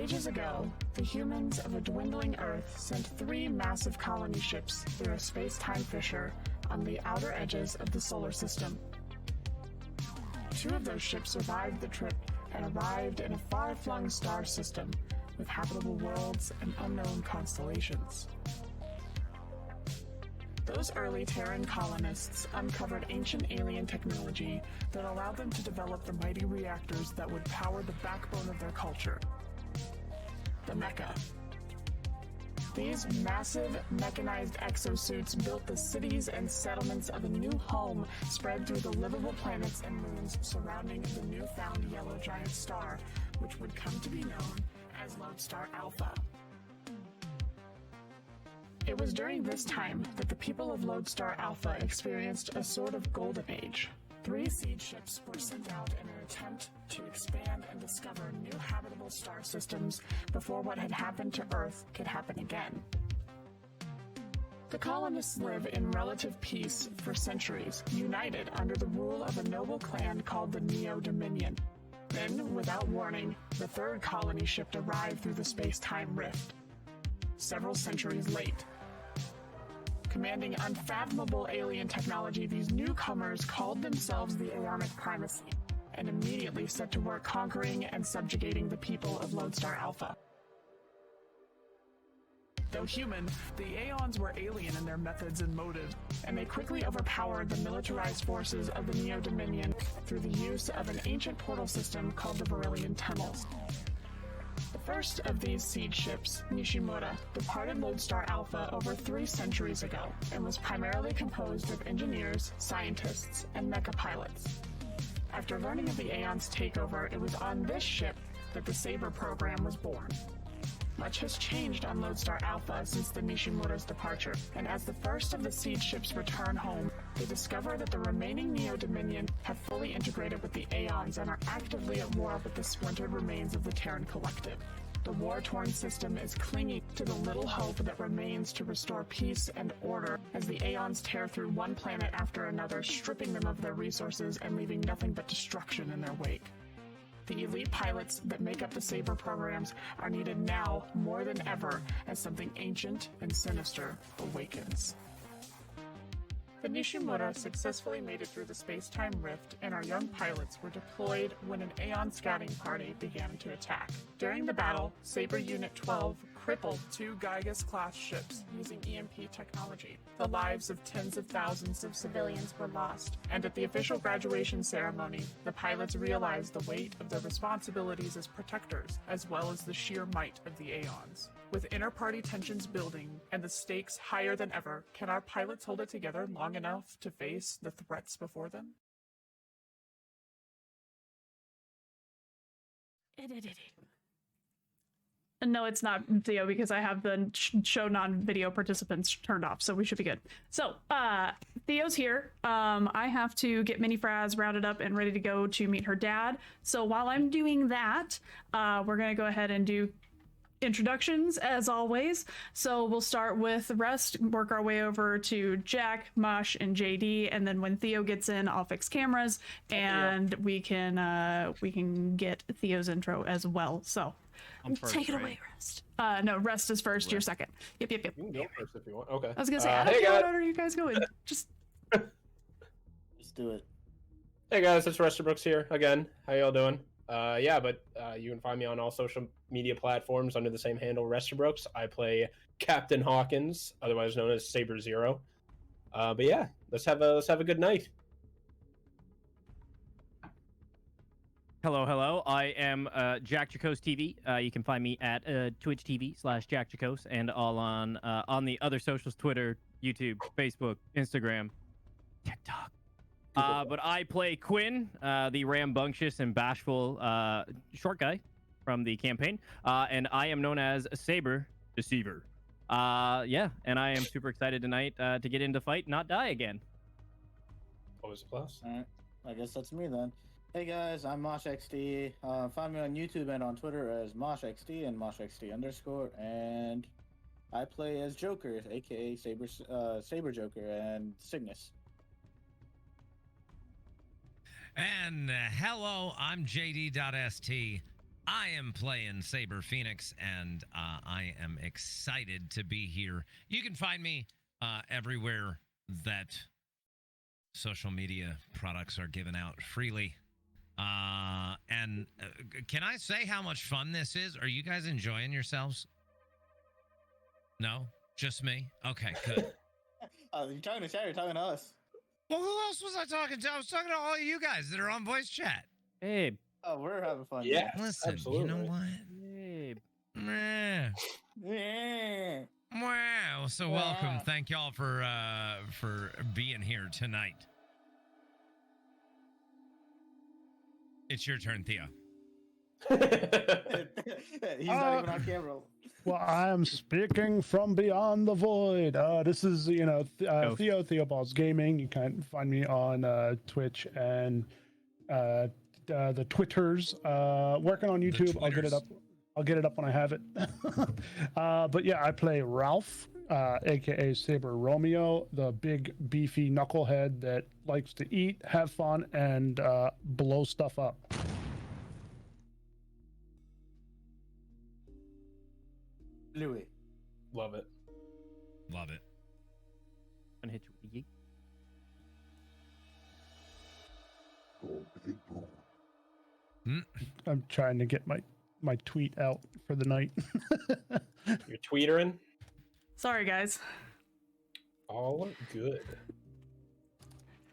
Ages ago, the humans of a dwindling Earth sent 3 massive colony ships through a space-time fissure on the outer edges of the solar system. 2 of those ships survived the trip and arrived in a far-flung star system with habitable worlds and unknown constellations. Those early Terran colonists uncovered ancient alien technology that allowed them to develop the mighty reactors that would power the backbone of their culture, the mecha. These massive, mechanized exosuits built the cities and settlements of a new home spread through the livable planets and moons surrounding the newfound yellow giant star, which would come to be known as Lodestar Alpha. It was during this time that the people of Lodestar Alpha experienced a sort of golden age. 3 seed ships were sent out in an attempt to expand and discover new habitable star systems before what had happened to Earth could happen again. The colonists live in relative peace for centuries, united under the rule of a noble clan called the Neo-Dominion. Then, without warning, the 3rd colony ship arrived through the space-time rift, several centuries late. Commanding unfathomable alien technology, these newcomers called themselves the Aeonic Primacy, and immediately set to work conquering and subjugating the people of Lodestar Alpha. Though human, the Aeons were alien in their methods and motives, and they quickly overpowered the militarized forces of the Neo-Dominion through the use of an ancient portal system called the Varillian Tunnels. The first of these siege ships, Nishimura, departed Lodestar Alpha over 3 centuries ago and was primarily composed of engineers, scientists, and mecha pilots. After learning of the Aeon's takeover, it was on this ship that the SABER program was born. Much has changed on Lodestar Alpha since the Nishimura's departure, and as the first of the siege ships return home, they discover that the remaining Neo-Dominion have fully integrated with the Aeons and are actively at war with the splintered remains of the Terran Collective. The war-torn system is clinging to the little hope that remains to restore peace and order as the Aeons tear through one planet after another, stripping them of their resources and leaving nothing but destruction in their wake. The elite pilots that make up the SABER programs are needed now more than ever as something ancient and sinister awakens. The Nishimura successfully made it through the space-time rift, and our young pilots were deployed when an Aeon scouting party began to attack. During the battle, SABER Unit 12 crippled 2 Gygas-class ships using EMP technology. The lives of tens of thousands of civilians were lost, and at the official graduation ceremony, the pilots realized the weight of their responsibilities as protectors, as well as the sheer might of the Aeons. With inter-party tensions building and the stakes higher than ever, can our pilots hold it together long enough to face the threats before them? No, it's not, Theo, because I have the show non-video participants turned off, so we should be good. So, Theo's here. I have to get Mini Fraz rounded up and ready to go to meet her dad. So while I'm doing that, we're going to go ahead and do introductions as always. So we'll start with Rest, work our way over to Jack, Mosh, and JD, and then when Theo gets in, I'll fix cameras and we can get Theo's intro as well. So first, take it away, Rest. No, Rest is first. You're second. Yep. You can go first if you want. Okay. I was gonna say, I don't know what order are you guys going. Just do it. Hey guys, it's Brooks here again. How y'all doing? You can find me on all social media platforms under the same handle, Brooks. I play Captain Hawkins, otherwise known as Saber Zero. But yeah, let's have a good night. Hello. I am Jack Jacose TV. You can find me at Twitch TV/Jack Jacose and all on the other socials: Twitter, YouTube, Facebook, Instagram, TikTok. But I play Quinn, the rambunctious and bashful short guy from the campaign, and I am known as Saber Deceiver. And I am super excited tonight to get into fight, not die again. Always a plus. All right, I guess that's me then. Hey guys, I'm MoshXD. Find me on YouTube and on Twitter as MoshXD and MoshXD_, and I play as Joker, aka Saber Joker and Cygnus. And hello, I'm JD.ST. I am playing Saber Phoenix, and I am excited to be here. You can find me everywhere that social media products are given out freely. And can I say how much fun this is? Are you guys enjoying yourselves? No? Just me? Okay, good. You're talking to chat, you're talking to us. Well, who else was I talking to? I was talking to all of you guys that are on voice chat. Babe. Oh, we're having fun. Yeah. Listen, absolutely. you know what? Babe. Meh. Yeah. Wow. So welcome. Thank y'all for being here tonight. It's your turn, Theo. He's not even on camera. Well, I am speaking from beyond the void. This is, Theo Theobald's Gaming. You can find me on Twitch and the Twitters. Working on YouTube. I'll get it up. I'll get it up when I have it. But yeah, I play Ralph, aka Saber Romeo, the big beefy knucklehead that likes to eat, have fun, and blow stuff up. Louis. Love it. Love it. I'm gonna hit you with a yeet. I'm trying to get my tweet out for the night. You're tweetering? Sorry, guys. All good.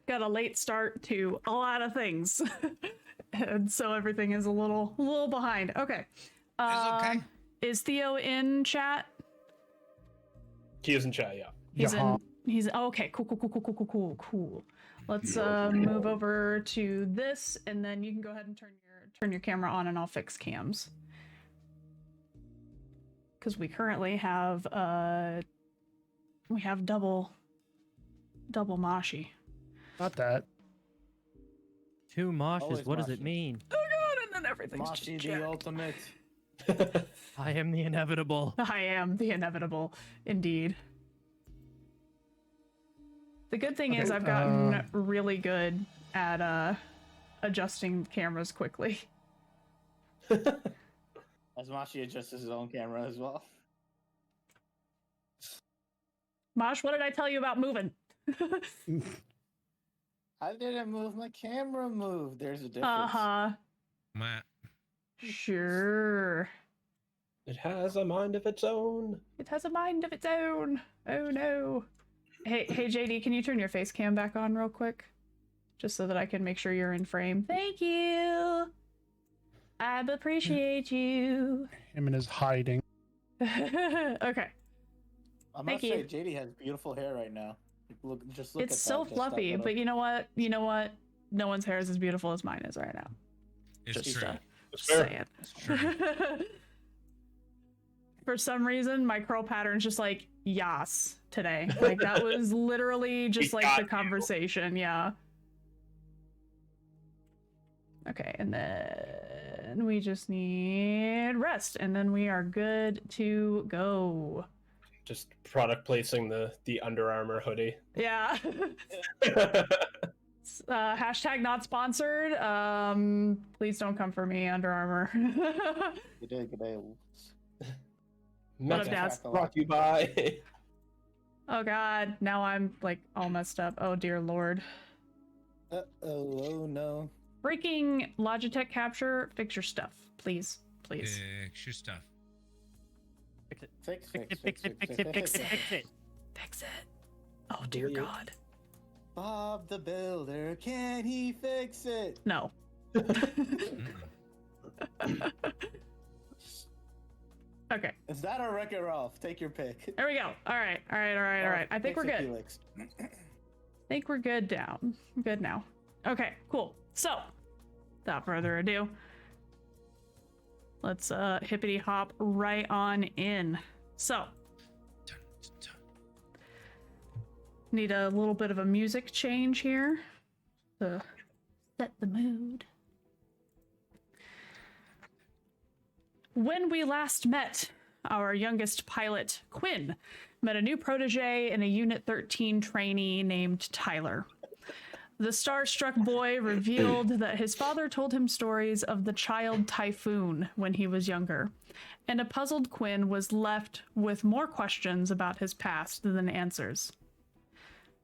Got a late start to a lot of things. And so everything is a little behind. Okay. It's okay. Is Theo in chat? He is in chat, yeah. He's okay, cool. Let's move over to this, and then you can go ahead and turn your camera on, and I'll fix cams. Because we currently have double Moshi. Not that. Two moshes, Always what does it moshes. mean? Oh god, and then everything's Moshi just the jacked. ultimate. I am the inevitable. I am the inevitable, indeed. The good thing is I've gotten really good at adjusting cameras quickly. As Moshi adjusts his own camera as well. Mosh, what did I tell you about moving? I didn't move, my camera moved. There's a difference. Uh-huh. Meh. Sure. It has a mind of its own. It has a mind of its own. Oh no. Hey JD, can you turn your face cam back on real quick? Just so that I can make sure you're in frame. Thank you. I appreciate you. Him and his hiding. Okay. I Thank must you. say, JD has beautiful hair right now. Look at It's that, so just that fluffy, little- but you know what? No one's hair is as beautiful as mine is right now. It's Just, true. It's fair. saying. It's true. For some reason, my curl pattern's just like yas today. Like that was literally just like got the you. conversation. Yeah. Okay, and then we just need rest, and then we are good to go. Just product placing the Under Armour hoodie. Yeah. Hashtag not sponsored. Please don't come for me, Under Armour. Good day, good day. What up, Dad? Brought to you by. Oh god, now I'm like all messed up. Oh dear lord. Oh no. Breaking Logitech capture, fix your stuff. Please. Please. Fix your stuff. Fix it. Fix Fix it, fix it, fix it, fix it, fix it. Fix it. Oh dear Brilliant. god. Bob the Builder, can he fix it? No. Okay. Is that or Wreck-It Ralph? Take your pick. There we go. Alright. I think we're good. Felix. I think we're good down. Good now. Okay, cool. So, without further ado, let's hippity hop right on in. So, need a little bit of a music change here to set the mood. When we last met, our youngest pilot, Quinn, met a new protege and a Unit 13 trainee named Tyler. The star-struck boy revealed that his father told him stories of the child Typhoon when he was younger, and a puzzled Quinn was left with more questions about his past than answers.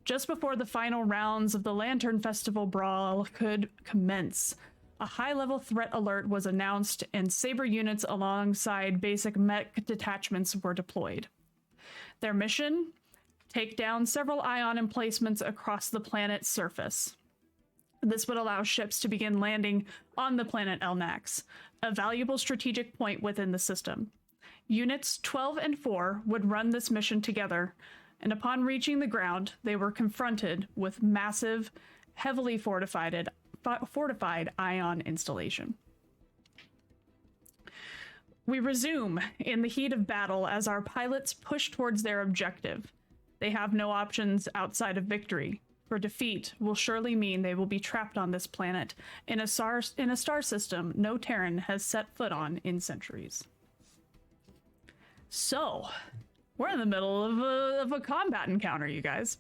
Just before the final rounds of the Lantern Festival brawl could commence, a high-level threat alert was announced, and SABER units alongside basic mech detachments were deployed. Their mission? Take down several ion emplacements across the planet's surface. This would allow ships to begin landing on the planet Elnax, a valuable strategic point within the system. Units 12 and 4 would run this mission together, and upon reaching the ground, they were confronted with massive, heavily fortified ion installation. We resume in the heat of battle as our pilots push towards their objective. They have no options outside of victory, for defeat will surely mean they will be trapped on this planet in a star system no Terran has set foot on in centuries. So, we're in the middle of a combat encounter, you guys.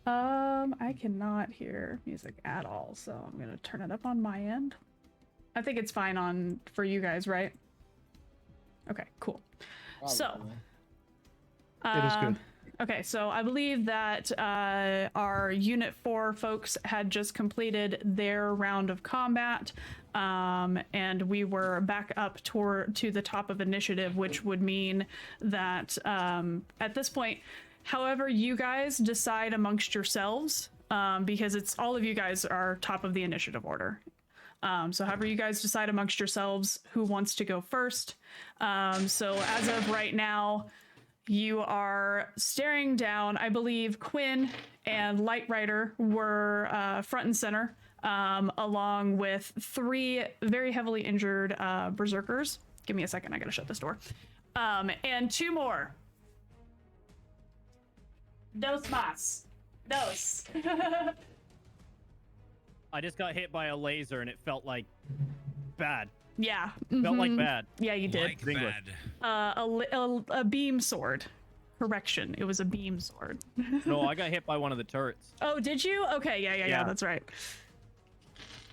I cannot hear music at all, so I'm gonna turn it up on my end. I think it's fine for you guys, right? Okay, cool. So, It is good. Okay, so I believe that our Unit 4 folks had just completed their round of combat, and we were back up to the top of initiative, which would mean that at this point, however you guys decide amongst yourselves, because it's all of you guys are top of the initiative order. So however you guys decide amongst yourselves who wants to go first. So as of right now, you are staring down, I believe Quinn and Light Rider were front and center, along with 3 very heavily injured berserkers. Give me a second, I gotta shut this door. And 2 more. Dos más. Dos. I just got hit by a laser and it felt like bad. Yeah. Felt like bad. Yeah, you did. Like bad. A beam sword. Correction, it was a beam sword. No, I got hit by one of the turrets. Oh, did you? Okay, yeah, that's right.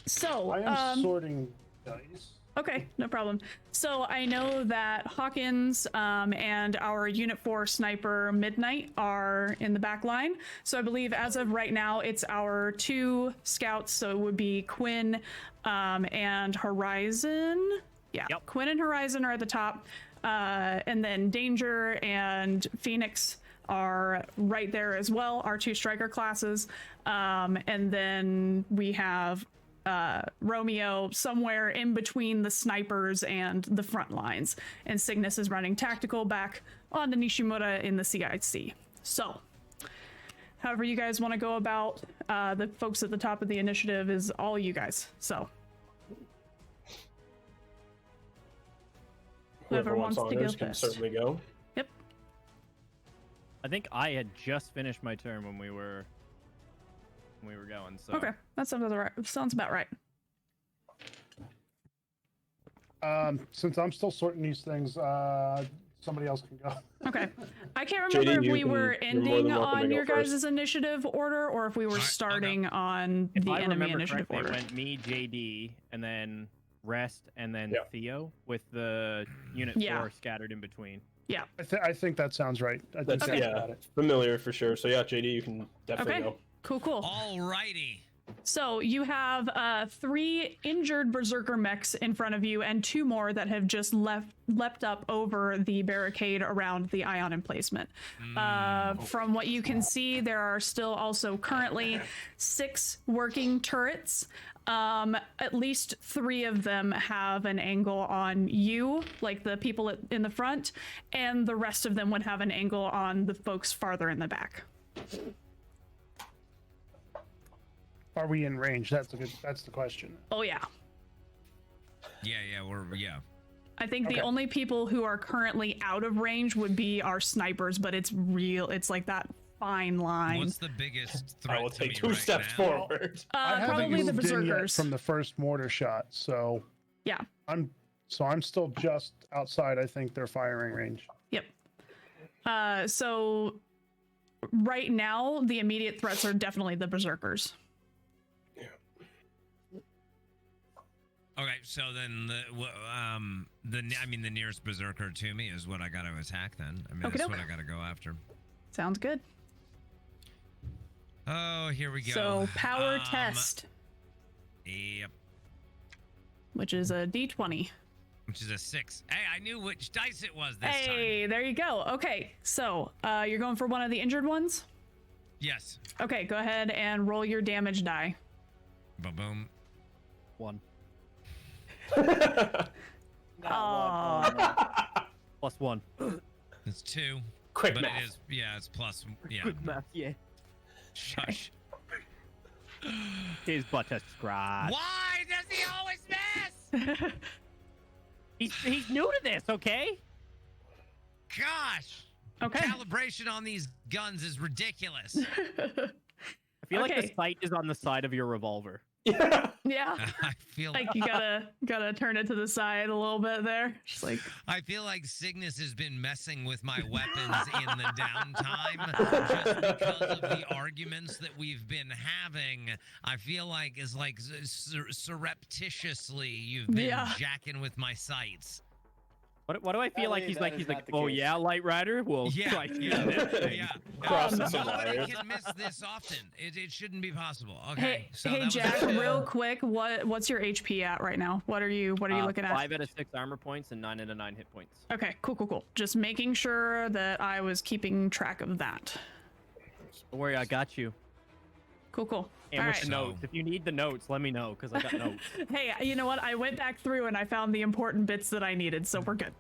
So, I am sorting dice. Okay, no problem. So I know that Hawkins and our Unit 4 sniper Midnight are in the back line. So I believe as of right now, it's our 2 scouts. So it would be Quinn and Horizon. Yeah, Yep. Quinn and Horizon are at the top. And then Danger and Phoenix are right there as well, our 2 striker classes. And then we have Romeo somewhere in between the snipers and the front lines, and Cygnus is running tactical back on the Nishimura in the CIC. So however you guys want to go about, the folks at the top of the initiative is all you guys, so whoever wants to go can first. certainly go. Yep. I think I had just finished my turn when we were going, so Okay, that sounds about right. Since I'm still sorting these things, somebody else can go. Okay. I can't remember JD, if we were you're more than ending welcome to on go your first. guys' initiative order, or if we were I'll go. starting on if the I enemy remember initiative correctly, order. it went me, JD, and then Rest, and then Yeah. Theo, with the Unit Yeah. 4 scattered in between. Yeah. I think that sounds right. I think That's that's yeah, about it. familiar for sure. So yeah, JD, you can definitely Okay. go. Cool. Alrighty. So you have 3 injured berserker mechs in front of you, and 2 more that have just leapt up over the barricade around the ion emplacement. From what you can see, there are still also currently 6 working turrets. At least 3 of them have an angle on you, like the people in the front, and the rest of them would have an angle on the folks farther in the back. Are we in range? That's the question. Oh yeah. Yeah, I think the Okay. only people who are currently out of range would be our snipers, but it's like that fine line. What's the biggest threat I will to take me 2 right steps now? forward. I haven't Probably the moved in yet berserkers. from the first mortar shot, so Yeah. I'm still just outside. I think their firing range. Yep. So right now, the immediate threats are definitely the berserkers. Okay, so then the nearest berserker to me is what I got to attack. Then I mean that's what I got to go after. Sounds good. Oh, here we go. So power test. Yep. Which is a D20. Which is a 6. Hey, I knew which dice it was this time. Hey, there you go. Okay, so you're going for one of the injured ones? Yes. Okay, go ahead and roll your damage die. Ba-boom. 1. +1. It's 2. Quick but math. It is, yeah, it's plus. Yeah. Quick math, yeah. Shush. His butt test scratch. Why does he always miss? He's new to this, okay? Gosh. Okay. Calibration on these guns is ridiculous. I feel like the sight is on the side of your revolver. Yeah. I feel Like you gotta turn it to the side a little bit there. Just like I feel like Cygnus has been messing with my weapons in the downtime just because of the arguments that we've been having. I feel like it's like surreptitiously you've been jacking with my sights. What do I feel like he's like? He's like, oh case. yeah, Light Rider. Well, try using this thing. Nobody can miss this often. It shouldn't be possible. Okay. Hey, Jack, real quick, what's your HP at right now? What are you looking at? 5 out of 6 armor points and 9 out of 9 hit points. Okay, cool. Just making sure that I was keeping track of that. Don't worry, I got you. Cool. And All with right. the notes, if you need the notes, let me know because I got notes. Hey, you know what? I went back through and I found the important bits that I needed, so we're good.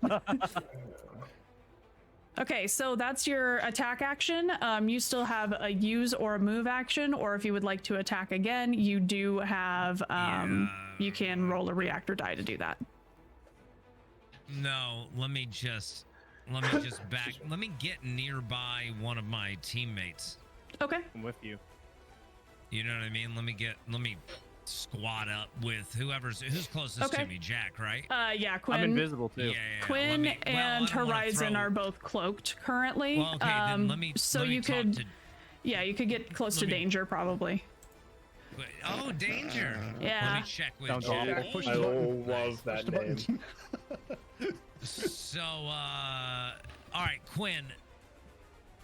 Okay, so that's your attack action. You still have a use or a move action, or if you would like to attack again, you do have, you can roll a reactor die to do that. No, let me just back. Let me get nearby one of my teammates. Okay. I'm with you. You know what I mean? Let me squat up with who's closest to me. Jack, right? Yeah, Quinn. I'm invisible too. Yeah. Quinn and Horizon are both cloaked currently. Well, okay, then let me. So let me you talk could, to- yeah, you could get close to danger probably. Oh, danger! Yeah. Let me check with Don't Jack. Jack, push I the button. love that Push the name. button. So, all right, Quinn.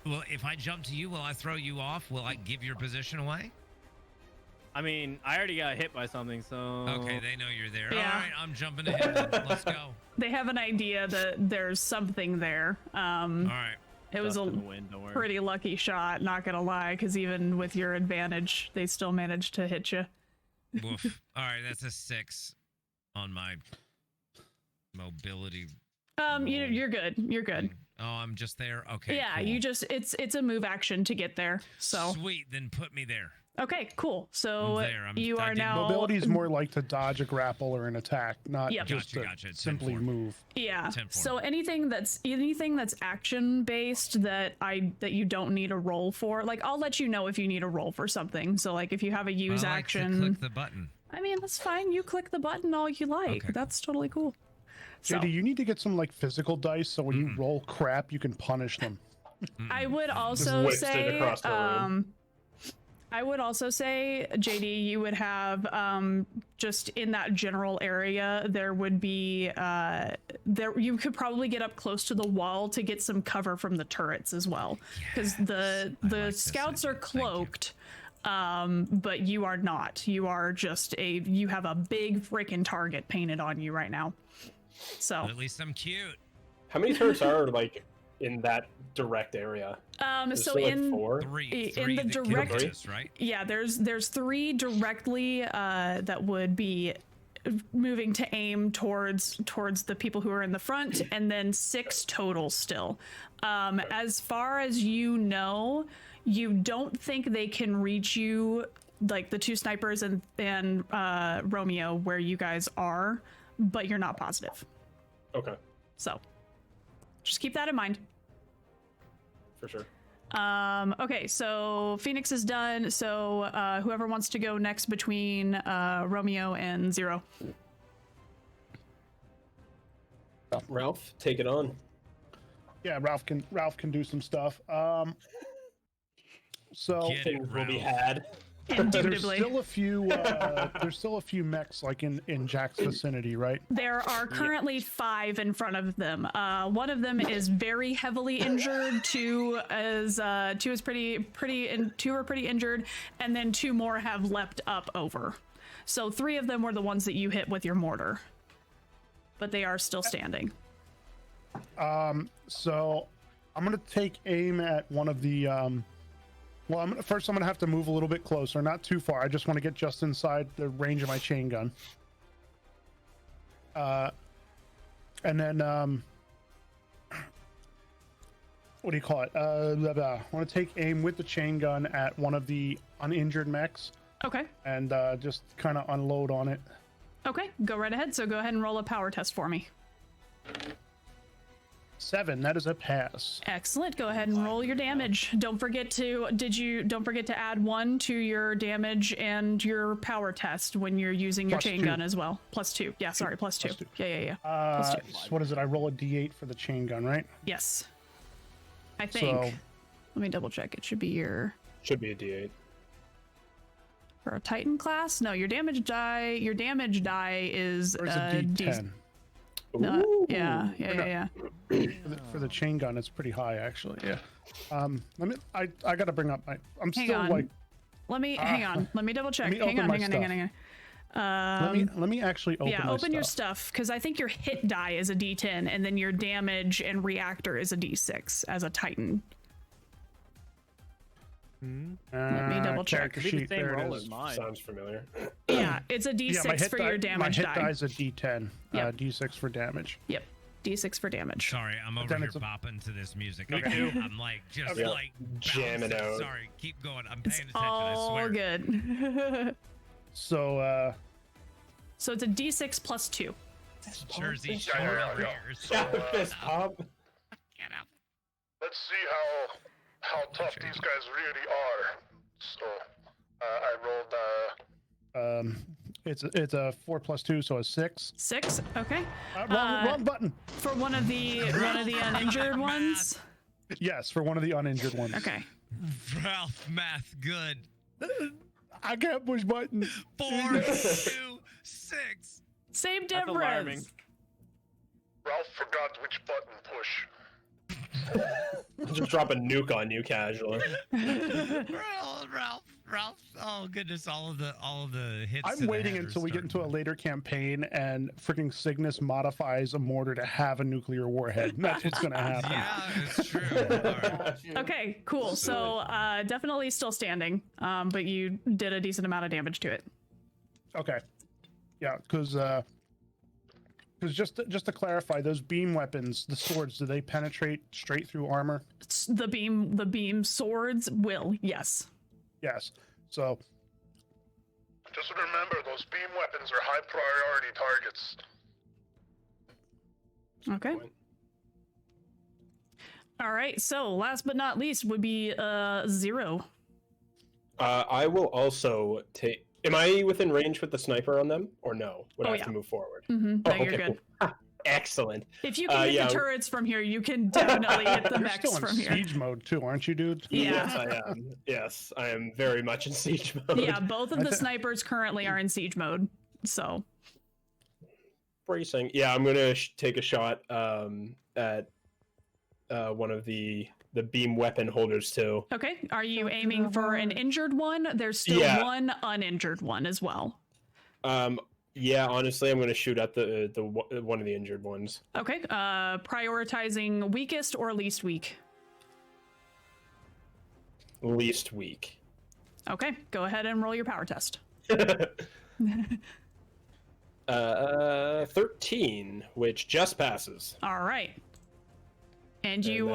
Well, if I jump to you, will I throw you off? Will I give your position away? I mean, I already got hit by something, so. Okay, they know you're there. Yeah. All right, I'm jumping to him. Then. Let's go. They have an idea that there's something there. All right. It was Dust a in the wind, don't worry. pretty lucky shot, not gonna lie, because even with your advantage, they still managed to hit you. Woof. All right, that's a 6 on my mobility. You're good. You're good. Oh, I'm just there. Okay. Yeah, cool. you just it's a move action to get there. So Sweet. Then put me there. okay, cool. So I'm there. you I are did now Mobility is more like to dodge a grapple or an attack, not Yep. just Gotcha. to simply 10-4. move. Yeah. 10-4. So anything that's action based that you don't need a roll for, like I'll let you know if you need a roll for something. So like if you have a use I like action, to click the button. I mean that's fine. You click the button all you like. Okay. That's totally cool. So JD, you need to get some like physical dice so when you roll crap, you can punish them. I would also whips it say across the room. I would also say, JD, you would have just in that general area, there would be you could probably get up close to the wall to get some cover from the turrets as well, because the scouts are cloaked, but you are not. You are just you have a big freaking target painted on you right now. So But at least I'm cute. How many turrets are like in that direct area? There's so still, like, in 4? Three in the that can direct- hit us, right? yeah, there's 3 directly that would be moving to aim towards the people who are in the front, and then 6 total still. As far as you know, you don't think they can reach you, like the 2 snipers and Romeo where you guys are, but you're not positive. Okay, So just keep that in mind. for sure. Okay, so Phoenix is done. So whoever wants to go next between Romeo and Zero. Ralph, take it on. Yeah, Ralph can do some stuff. So Get it, Things will be Ralph. had. there's Indubitably. still a few. There's still a few mechs like in Jack's vicinity, right? There are currently 5 in front of them. One of them is very heavily injured. Two are pretty injured, and then 2 more have leapt up over. So 3 of them were the ones that you hit with your mortar, but they are still standing. So I'm gonna take aim at one of the. Well, I'm gonna have to move a little bit closer, not too far. I just want to get just inside the range of my chain gun. And then what do you call it? I want to take aim with the chain gun at one of the uninjured mechs Okay. and just kind of unload on it. Okay, go right ahead. So go ahead and roll a power test for me. 7. That is a pass. Excellent. Go ahead and roll your damage. Don't forget to add 1 to your damage and your power test when you're using your Plus chain 2. gun as well. +2. Yeah, sorry, +2. Plus 2. Yeah. So what is it? I roll a d8 for the chain gun, right? Yes. I think. So Let me double check. It should be your Should be a D8. for a Titan class. No, your damage die. Your damage die is or is it d10? Yeah. For the chain gun, it's pretty high actually. Yeah. I gotta bring up my. I'm Hang still on. like. Let me hang on. Let me double check. Let me Hang open on. my Hang on. Let me actually open. Yeah, my open your stuff. stuff because I think your hit die is a D10 and then your damage and reactor is a D6 as a Titan. Let me double check. Character Could be the sheet. same There roll it as is. mine. Sounds familiar. Yeah, it's a Yeah, D6 for your damage my hit die. die is a d10. Yep. D6 for damage. Yep, D6 for damage. Sorry, I'm over then here it's a- bopping to this music. Me too. I'm like just Yeah. like Jamming bouncing. out. Sorry, keep going. I'm It's paying attention. I all swear. good. So So it's a D6 plus 2. Jersey Yeah, Shore yeah. over here. Yeah, fist pump. Get up. Let's see how tough these guys really are. So I rolled it's a 4 plus 2, so a 6. 6. Okay. Wrong button. For one of the uninjured ones. Yes, for one of the uninjured ones. Okay. Ralph, math good. I can't push buttons. 4, 2, 6. Same That's alarming. difference. Ralph forgot which button push. Just drop a nuke on you casually. Ralph. Oh goodness, all of the hits. to I'm the waiting head are until we get into a starting later campaign and freaking Cygnus modifies a mortar to have a nuclear warhead. That's what's gonna to- happen. Yeah, it's true. All right. Okay, cool. So definitely still standing, but you did a decent amount of damage to it. Okay. Yeah, because just to clarify, those beam weapons, the swords, do they penetrate straight through armor? The beam swords will, yes. Yes. So Just remember, those beam weapons are high priority targets. Okay. All right. So last but not least would be 0. I will also take. Am I within range with the sniper on them, or no? Would I have to move forward? Mm-hmm. Oh, No, you're okay, good. cool. Ha, excellent. If you can hit yeah. the turrets from here, you can definitely hit the you're mechs still in from here. siege mode too, aren't you, dude? Yes, Yeah. I am. Yes, I am very much in siege mode. Yeah, both of the snipers currently are in siege mode. So Bracing. Yeah, I'm gonna take a shot at one of the beam weapon holders too. okay. Are you aiming for an injured one? There's still Yeah. one uninjured one as well. Yeah, honestly, I'm gonna shoot at the one of the injured ones. Okay. Prioritizing weakest or least weak. Least weak. Okay. Go ahead and roll your power test. 13, which just passes. All right. And you that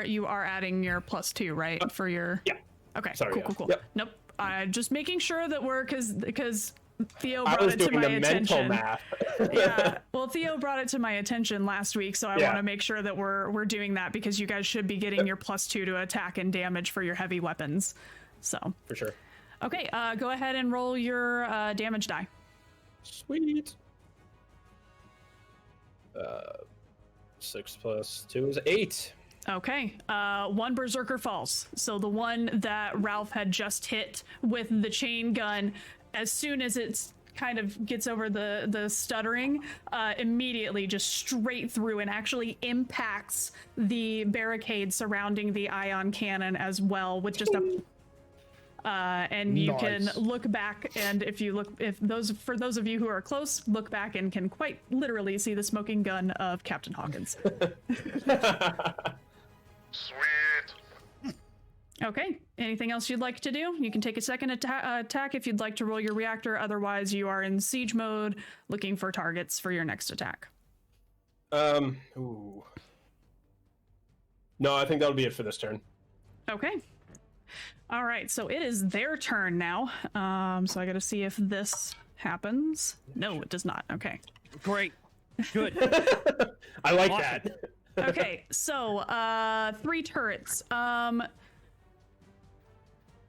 is are adding your +2, right? For your Yeah. Okay. Sorry, cool, yeah. cool, cool. Yep. Nope. Just making sure that we're because Theo I brought was it to doing my the mental attention. math. Yeah. Well, Theo brought it to my attention last week, so I Yeah. want to make sure that we're doing that because you guys should be getting your +2 to attack and damage for your heavy weapons. So, For sure. okay, go ahead and roll your damage die. Sweet. 6 plus 2 is 8. Okay, one berserker falls. So the one that Ralph had just hit with the chain gun, as soon as it's kind of gets over the stuttering, immediately just straight through and actually impacts the barricade surrounding the ion cannon as well with just a and you can look back, and for those of you who are close, look back and can quite literally see the smoking gun of Captain Hawkins. Sweet. Okay, anything else you'd like to do? You can take a second attack if you'd like to roll your reactor. Otherwise, you are in siege mode, looking for targets for your next attack. Ooh. No, I think that'll be it for this turn. Okay. All right, so it is their turn now. So I gotta see if this happens. No, it does not. Okay. Great. Good. I like that. Okay, so 3 turrets.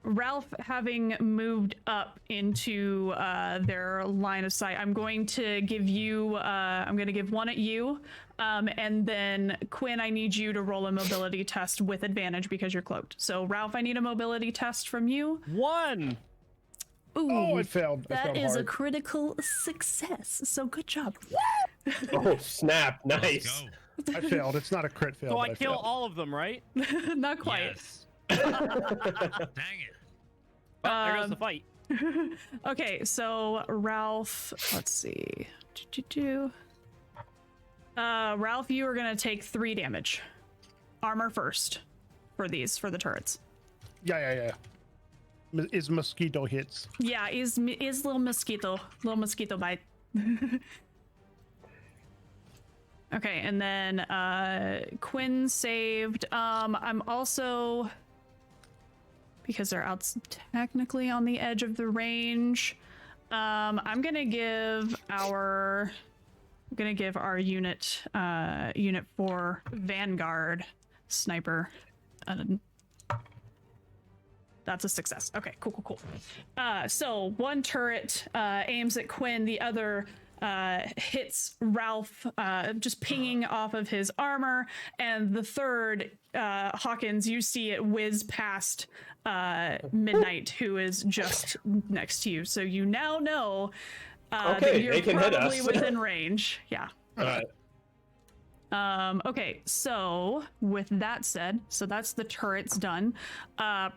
Ralph, having moved up into their line of sight, I'm going to give you. I'm going to give one at you, and then Quinn, I need you to roll a mobility test with advantage because you're cloaked. So Ralph, I need a mobility test from you. 1. Ooh, Oh, it failed. That is a critical success. So good job. Oh, snap. Nice. Let's I failed. It's not a crit fail. So but I kill failed. all of them, right? Not go. quite. Yes. Dang it. Well, there goes the fight. Okay, so Ralph, let's see. Ralph, you are gonna take 3 damage. Armor first for the turrets. Yeah. Is mosquito hits. Yeah, is little mosquito bite. Okay, and then Quinn saved. I'm also, because they're out technically on the edge of the range, I'm gonna give our unit 4 Vanguard sniper. That's a success. Okay, cool. So one turret aims at Quinn, the other hits Ralph, just pinging off of his armor, and the third, Hawkins, you see it whiz past Midnight, who is just next to you. So you now know that you're they can hit probably us. within range. Yeah. All right. Okay, so with that said, so that's the turrets done.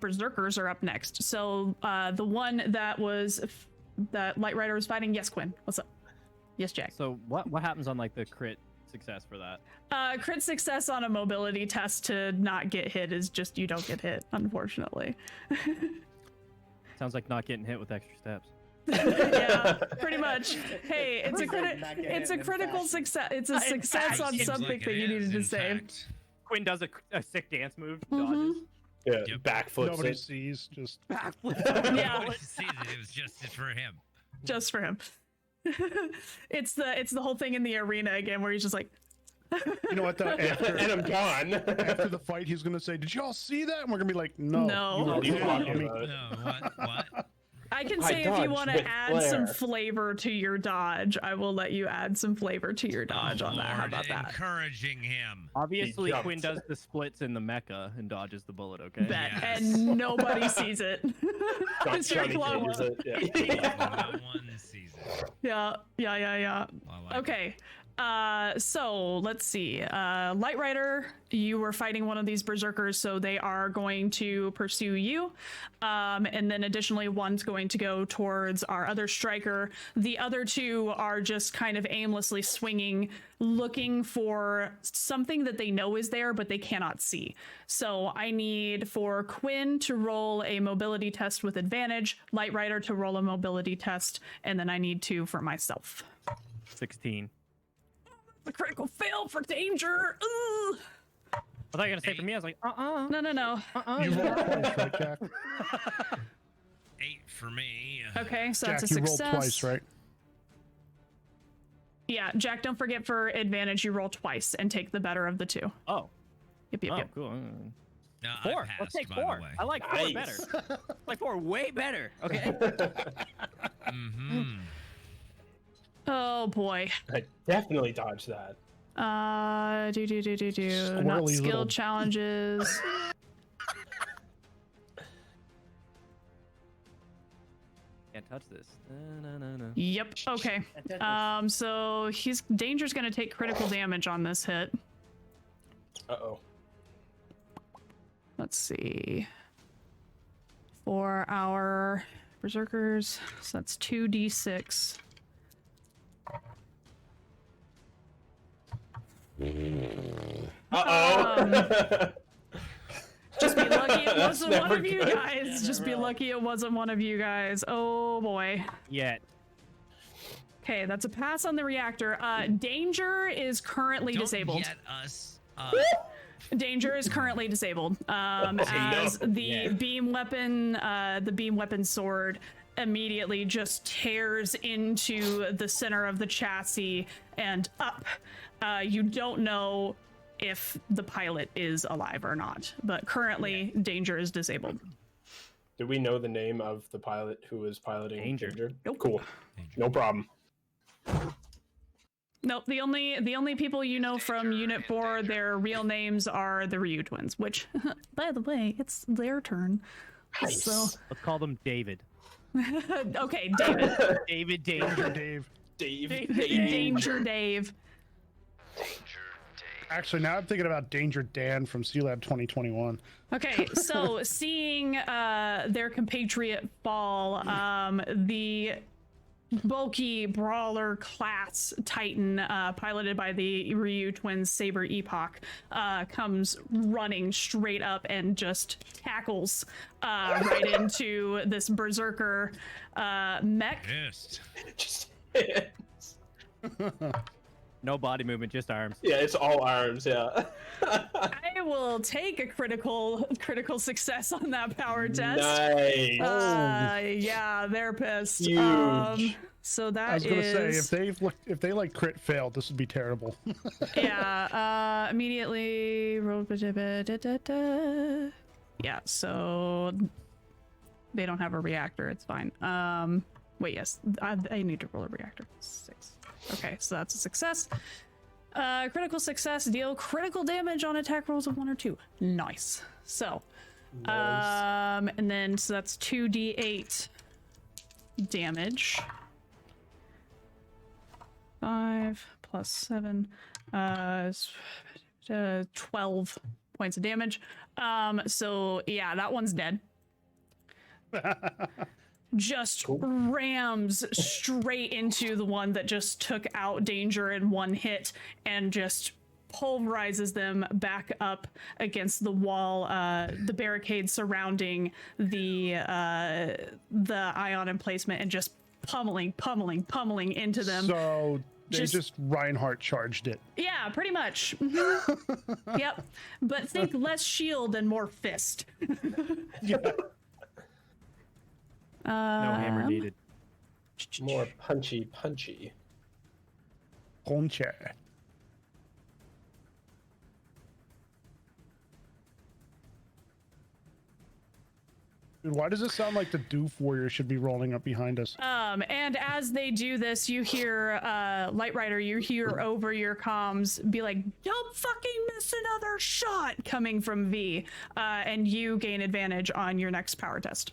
Berserkers are up next. So the one that Light Rider was fighting. Yes, Quinn. What's up? Yes, Jack. So what happens on like the crit success for that? Crit success on a mobility test to not get hit is just you don't get hit, unfortunately. Sounds like not getting hit with extra steps. Yeah, pretty much. Hey, it's a critical success. It's a success on Seems something like that it you is, needed to in save. fact. Quinn does a sick dance move, dodges. Yeah, Yep. backflips Nobody it. sees. Just Yeah, Nobody sees it. It was just for him. just for him. It's the whole thing in the arena again where he's just like, you know what? Though after, And I'm gone. after the fight, he's gonna say, "Did y'all see that?" And we're gonna be like, "No." No. you What are you were talking dummy." about? No, what? I can I say if you dodged want with to add some flair. flavor to your dodge, I will let you add some flavor to your dodge on that. How Lord, about that? encouraging him. Obviously, jumped. Quinn does the splits in the mecha and dodges the bullet. Okay. Bet. Yes. And nobody sees it. It's very Johnny close. figures it. Yeah. No one sees it. Yeah. I like Okay. So let's see. Light Rider, you were fighting one of these berserkers, so they are going to pursue you. And then additionally, one's going to go towards our other striker. The other 2 are just kind of aimlessly swinging, looking for something that they know is there, but they cannot see. So I need for Quinn to roll a mobility test with advantage, Light Rider to roll a mobility test, and then I need 2 for myself. 16. A critical fail for danger. Ugh. I thought you were gonna say for me. I was like, No. You rolled twice, right, Jack? 8 for me. Okay, so Jack, that's a you success. rolled twice, right? Yeah, Jack, don't forget for advantage, you roll twice and take the better of the 2. oh, Yep. cool. No, 4. I Let's passed, take by 4. the way. I like 4 better. Like 4 way better. Okay. Mm-hmm. Oh boy. I definitely dodged that. Not Squirrely skill little- challenges. Can't touch this. No. Yep. Okay. So Danger's gonna take critical damage on this hit. Uh-oh. Let's see. For our berserkers, so that's 2d6. Uh-oh. Just be lucky it That's wasn't one never of you good. guys. Just be lucky it wasn't one of you guys. Oh boy. Yet. Okay, that's a pass on the reactor. Danger is currently Don't disabled. Get us. Danger is currently disabled. As no. the beam weapon sword immediately just tears into the center of the chassis and up. You don't know if the pilot is alive or not, but currently Danger is disabled. Do we know the name of the pilot who was piloting Danger. Nope. Cool. No problem. Nope. The only people you know from Unit 4, their real names are the Ryu twins, which, by the way, it's their turn. Nice. So, Let's call them David. okay, David. David Danger. Dave. Danger Dave. Actually, now I'm thinking about Danger Dan from C-Lab 2021. Okay, so seeing their compatriot fall, the bulky brawler class Titan, piloted by the Ryu twins Saber Epoch, comes running straight up and just tackles right into this berserker mech. Pissed. Just No body movement, just arms. yeah, it's all arms. Yeah. I will take a critical success on that power test. Nice. Yeah, they're pissed. Huge. So that I was gonna is... say if they like crit failed, this would be terrible. Yeah, immediately roll. Yeah, so they don't have a reactor. It's fine. Wait, yes, I need to roll a reactor. 6. Okay, so that's a success. Critical success, deal critical damage on attack rolls of 1 or 2. Nice. So, Nice. and then so that's 2d8 damage. 5 plus 7 is 12 points of damage. So yeah, that one's dead. Just rams straight into the one that just took out Danger in one hit and just pulverizes them back up against the wall, the barricade surrounding the ion emplacement, and just pummeling into them. So they just Reinhardt charged it. Yeah, pretty much. Mhm. Yep. But think less shield and more fist. Yeah. No hammer needed. More punchy. Ponche. Dude, why does it sound like the Doof Warrior should be rolling up behind us? And as they do this, you hear Light Rider, you hear over your comms be like, "Don't fucking miss another shot," coming from V, and you gain advantage on your next power test.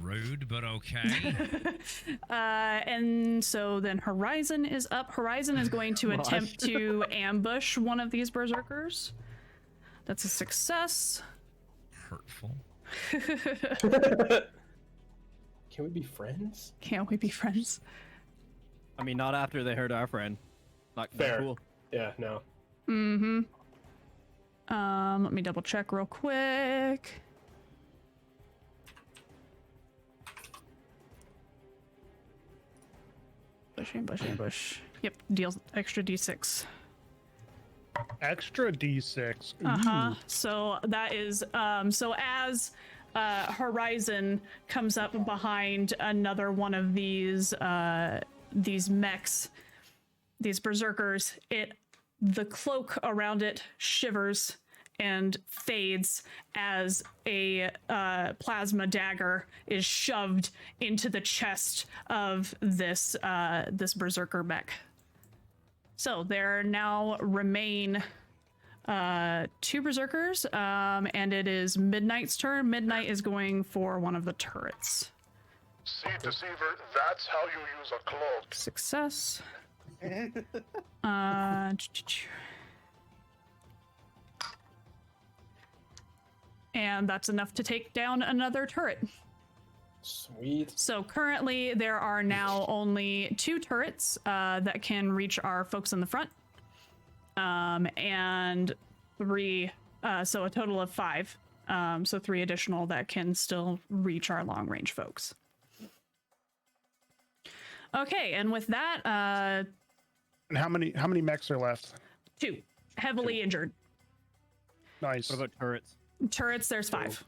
Rude, but okay. And so then Horizon is up. Horizon is going to attempt to ambush one of these berserkers. That's a success. Hurtful. Can we be friends? Can't we be friends? I mean, not after they hurt our friend. Not Fair. cool. Yeah, no. Mm-hmm. Let me double check real quick. Ambush. Yep, deals extra d6. Extra D6. Uh-huh. So that is so as Horizon comes up behind another one of these mechs, these berserkers, the cloak around it shivers and fades as a plasma dagger is shoved into the chest of this berserker mech. So there now remain 2 berserkers, and it is Midnight's turn. Midnight is going for one of the turrets. See, Deceiver, that's how you use a cloak. Success. And that's enough to take down another turret. Sweet. So currently there are now only 2 turrets that can reach our folks in the front. And 3, so a total of 5. So 3 additional that can still reach our long range folks. Okay, and with that, And how many mechs are left? 2 heavily injured. Nice. What about turrets? Turrets, there's 5.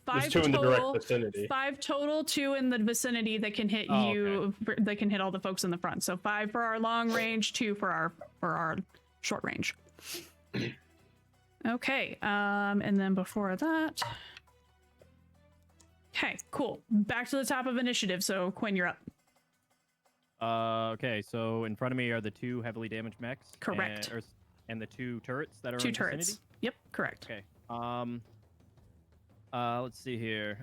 There's 5 2 in the direct total. vicinity. 5 total, 2 in the vicinity that can hit Oh, you. That can hit all the folks in the front. So 5 for our long range, 2 for our short range. Okay, and then before that. Okay, cool. Back to the top of initiative. So Quinn, you're up. Okay, so in front of me are the 2 heavily damaged mechs. Correct. And the 2 turrets that are 2 in the turrets. vicinity? Yep, correct. Okay. Let's see here.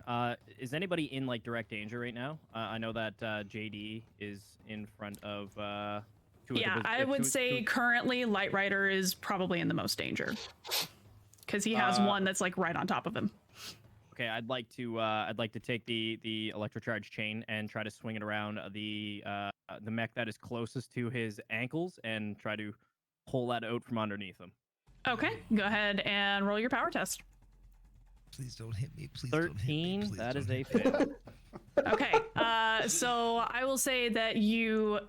Is anybody in like direct danger right now? I know that JD is in front of 2 of Yeah, the I would say currently Light Rider is probably in the most danger because he has one that's like right on top of him. Okay, I'd like to take the electrocharge chain and try to swing it around the mech that is closest to his ankles and try to pull that out from underneath him. Okay, go ahead and roll your power test. Please don't hit me. Please 13. don't hit me. Please That is don't a hit me. fail. Okay, so I will say that you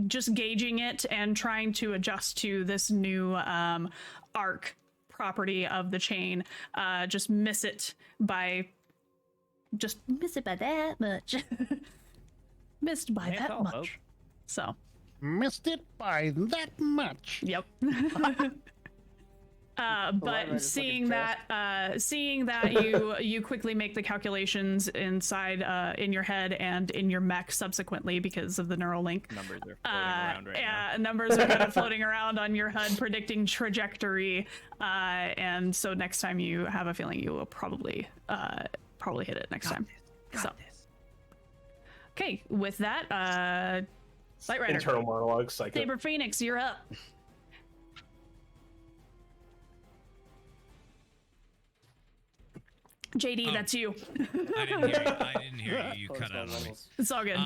just gauging it and trying to adjust to this new arc property of the chain, just miss it by that much. Missed by Can't that tell, much. folks. So, Missed it by that much. yep. Rider But is seeing looking that you quickly make the calculations inside in your head and in your mech subsequently because of the neural link. Numbers are floating around right Yeah, numbers are kind of floating around on your HUD predicting trajectory, and so next time you have a feeling you will probably hit it next time. Got this. Okay, with that, Light Rider, Internal monologues like Saber Phoenix, you're up. JD, Oh. that's you. I didn't hear you. I didn't hear you. You cut out on me. It's all good.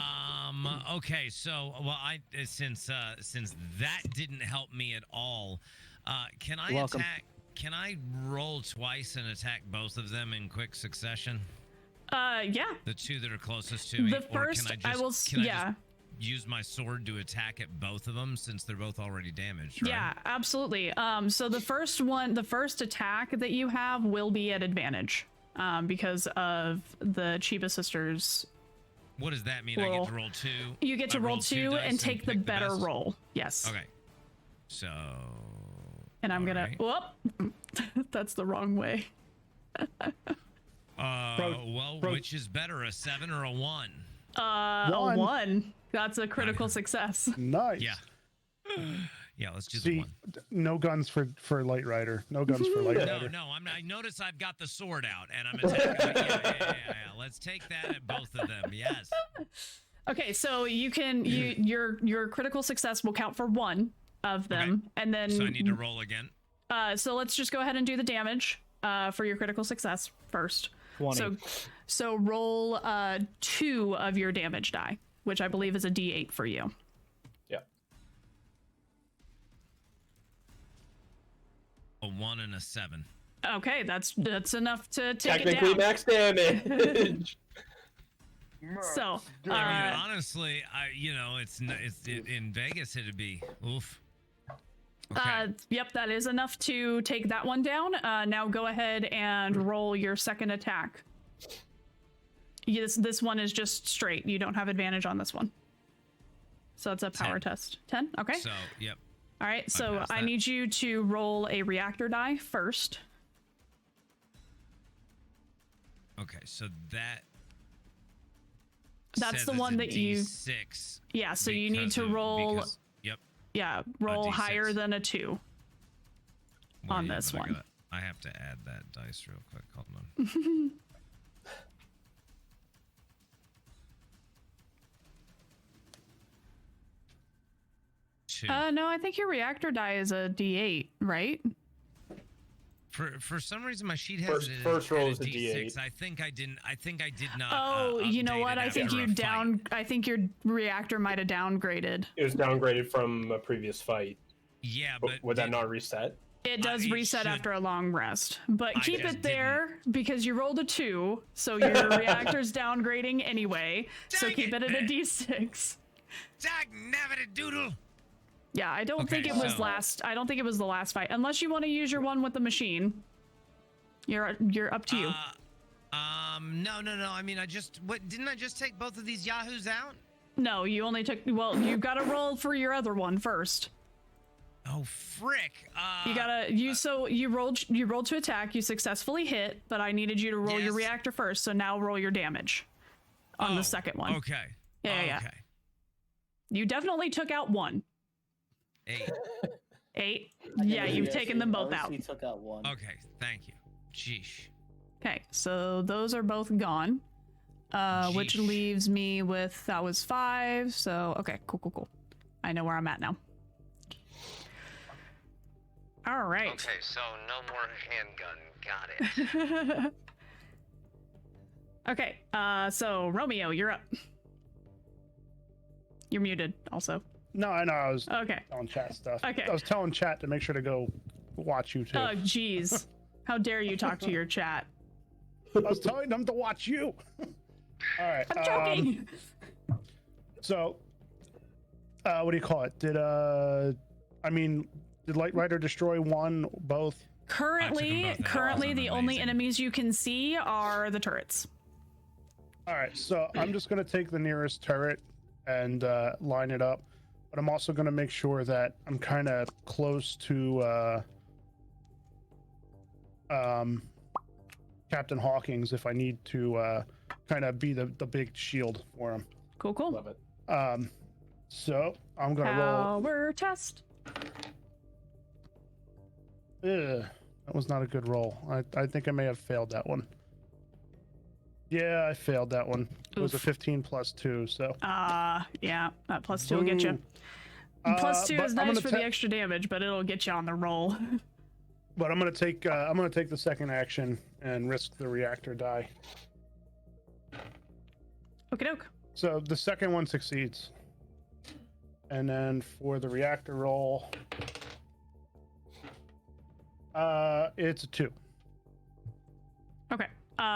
Okay. So, well, since that didn't help me at all, can I Welcome. attack? Can I roll twice and attack both of them in quick succession? Yeah. The 2 that are closest to me, The or first, can I just, will. can I Yeah. just use my sword to attack at both of them since they're both already damaged? Right? Yeah, absolutely. So the first attack that you have will be at advantage, because of the Chiba sisters. What does that mean? I Roll. get to roll 2. You get to I roll two 2 dice and take the pick better best? roll. Yes. Okay. So. And I'm gonna. alright. Whoop. That's the wrong way. Well, which is better, a 7 or a 1? A 1. That's a critical success. Nice. Yeah. Yeah, let's do the See, 1. no guns for Light Rider. No guns for Light Rider. No, I notice I've got the sword out and I'm attacking. Yeah. Let's take that at both of them. Yes. Okay, so you can your critical success will count for 1 of them, and then So I need to roll again. so let's just go ahead and do the damage for your critical success first. 20. So roll 2 of your damage die, which I believe is a D8 for you. Yeah. A 1 and a 7. Okay, that's enough to take it Technically down. max damage. So, I mean, honestly, it's in Vegas it'd be oof. Okay. yep, that is enough to take that one down. Now go ahead and roll your second attack. This one is just straight. You don't have advantage on this one. So it's a power 10. test. 10? Okay. So, yep. All right, so passed I that. need you to roll a reactor die first. Okay, so That's says the it's one a that you- D6. Yeah, so you need to roll. Yep. yeah, roll D6. higher than a 2 on Wait, this but one. I have to add that dice real quick. Hold on. Two. No, I think your reactor die is a D8, right? For some reason, my sheet has First roll is a D6. D8. I think I did not. Oh, you know update what? it I think after you a fight. I think your reactor might have downgraded. It was downgraded from a previous fight. Yeah, but Would that not reset? It does it reset should. after a long rest, but I keep just it there because you rolled a 2, so your reactor's downgrading anyway. So Dang keep it. it at a D6. Dag nabbit doodle. Yeah, I don't Okay, think it was so- I don't think it was the last fight, unless you want to use your one with the machine. You're up to you. No. I mean, didn't I just take both of these yahoos out? No, you only took. Well, you got to roll for your other one first. Oh frick! You gotta you rolled to attack. You successfully hit, but I needed you to roll your Yes. reactor first. So now roll your damage on the second one. Okay. Yeah. Okay. You definitely took out 1. 8. 8. Yeah, you've taken them both out. He took out 1. Okay. Thank you. Jeesh. Okay, so those are both gone. Which Jeesh. leaves me with that was 5. So okay, cool. I know where I'm at now. All right. Okay, so no more handgun. Got it. Okay, so Romeo, you're up. You're muted also. No, I know. I was Okay. telling chat stuff. Okay. I was telling chat to make sure to go watch you too. Oh, jeez. How dare you talk to your chat? I was telling them to watch you. All right. I'm joking. So, what do you call it? Did Light Rider destroy one, both? Currently, both out. currently Awesome, the only amazing. enemies you can see are the turrets. All right. So I'm just gonna take the nearest turret and line it up, but I'm also gonna make sure that I'm kind of close to Captain Hawkins if I need to kind of be the big shield for him. Cool. Love it. So I'm gonna roll. Power test. Ugh, that was not a good roll. I think I may have failed that one. Yeah, I failed that one. It was a Oof. 15 plus 2, so. Yeah, that plus 2 will get you. Boo. Plus 2 but is I'm nice gonna for the extra damage, but it'll get you on the roll. But I'm gonna take the second action and risk the reactor die. Okie doke. So the second one succeeds. And then for the reactor roll, it's a 2. Okay.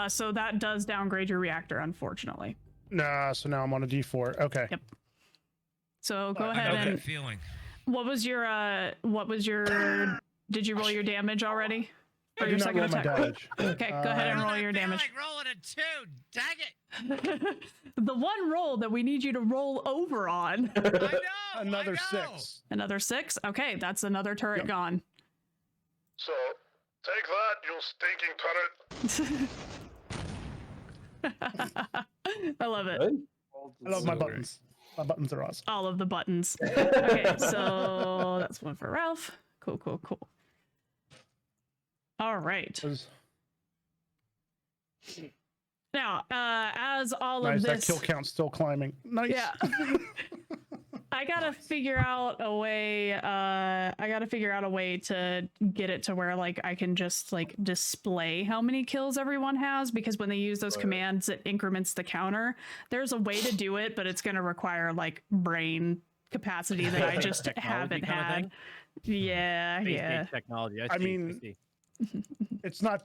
So that does downgrade your reactor, unfortunately. Nah, so now I'm on a D4. Okay. Yep. So go I ahead know and that feeling. what was your did you roll your damage already? I For did your not second roll my attack? damage. Okay, go ahead and Why roll did I your feel damage. like rolling a 2. Dang it! The one roll that we need you to roll over on. I know. Another I know. 6. Another 6? Okay, that's another turret Yep. gone. So, take that, you stinking turret. I love it. Good. I love my So buttons. My buttons are awesome. All of the buttons. Okay, so that's one for Ralph. Cool. All right. Now, as all Nice, of that this, kill count's still climbing. Nice. yeah, I gotta figure out a way. I gotta figure out a way to get it to where like I can just like display how many kills everyone has, because when they use those commands, it increments the counter. There's a way to do it, but it's gonna require like brain capacity that I just Technology haven't kinda had. thing? Yeah, Space yeah. age technology. I mean, it's not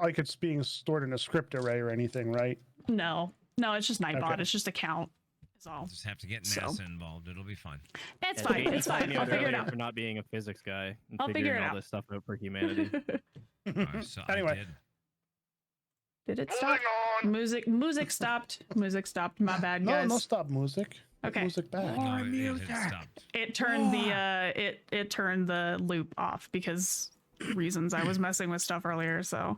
like it's being stored in a script array or anything, right? No, it's just Nightbot. Okay. It's just a count. Is all. Just have to get So. NASA involved. It'll be fine. It's fine. It's fine. I'll figure it out. For not being a physics guy and I'll figure figuring it all out. this stuff out for humanity. So Anyway. I did. Did it stop? Moving on. Music stopped. Music stopped. My bad, guys. No stop music. Put Okay. music back. No, it had stopped. It turned the it turned the loop off because reasons I was messing with stuff earlier. So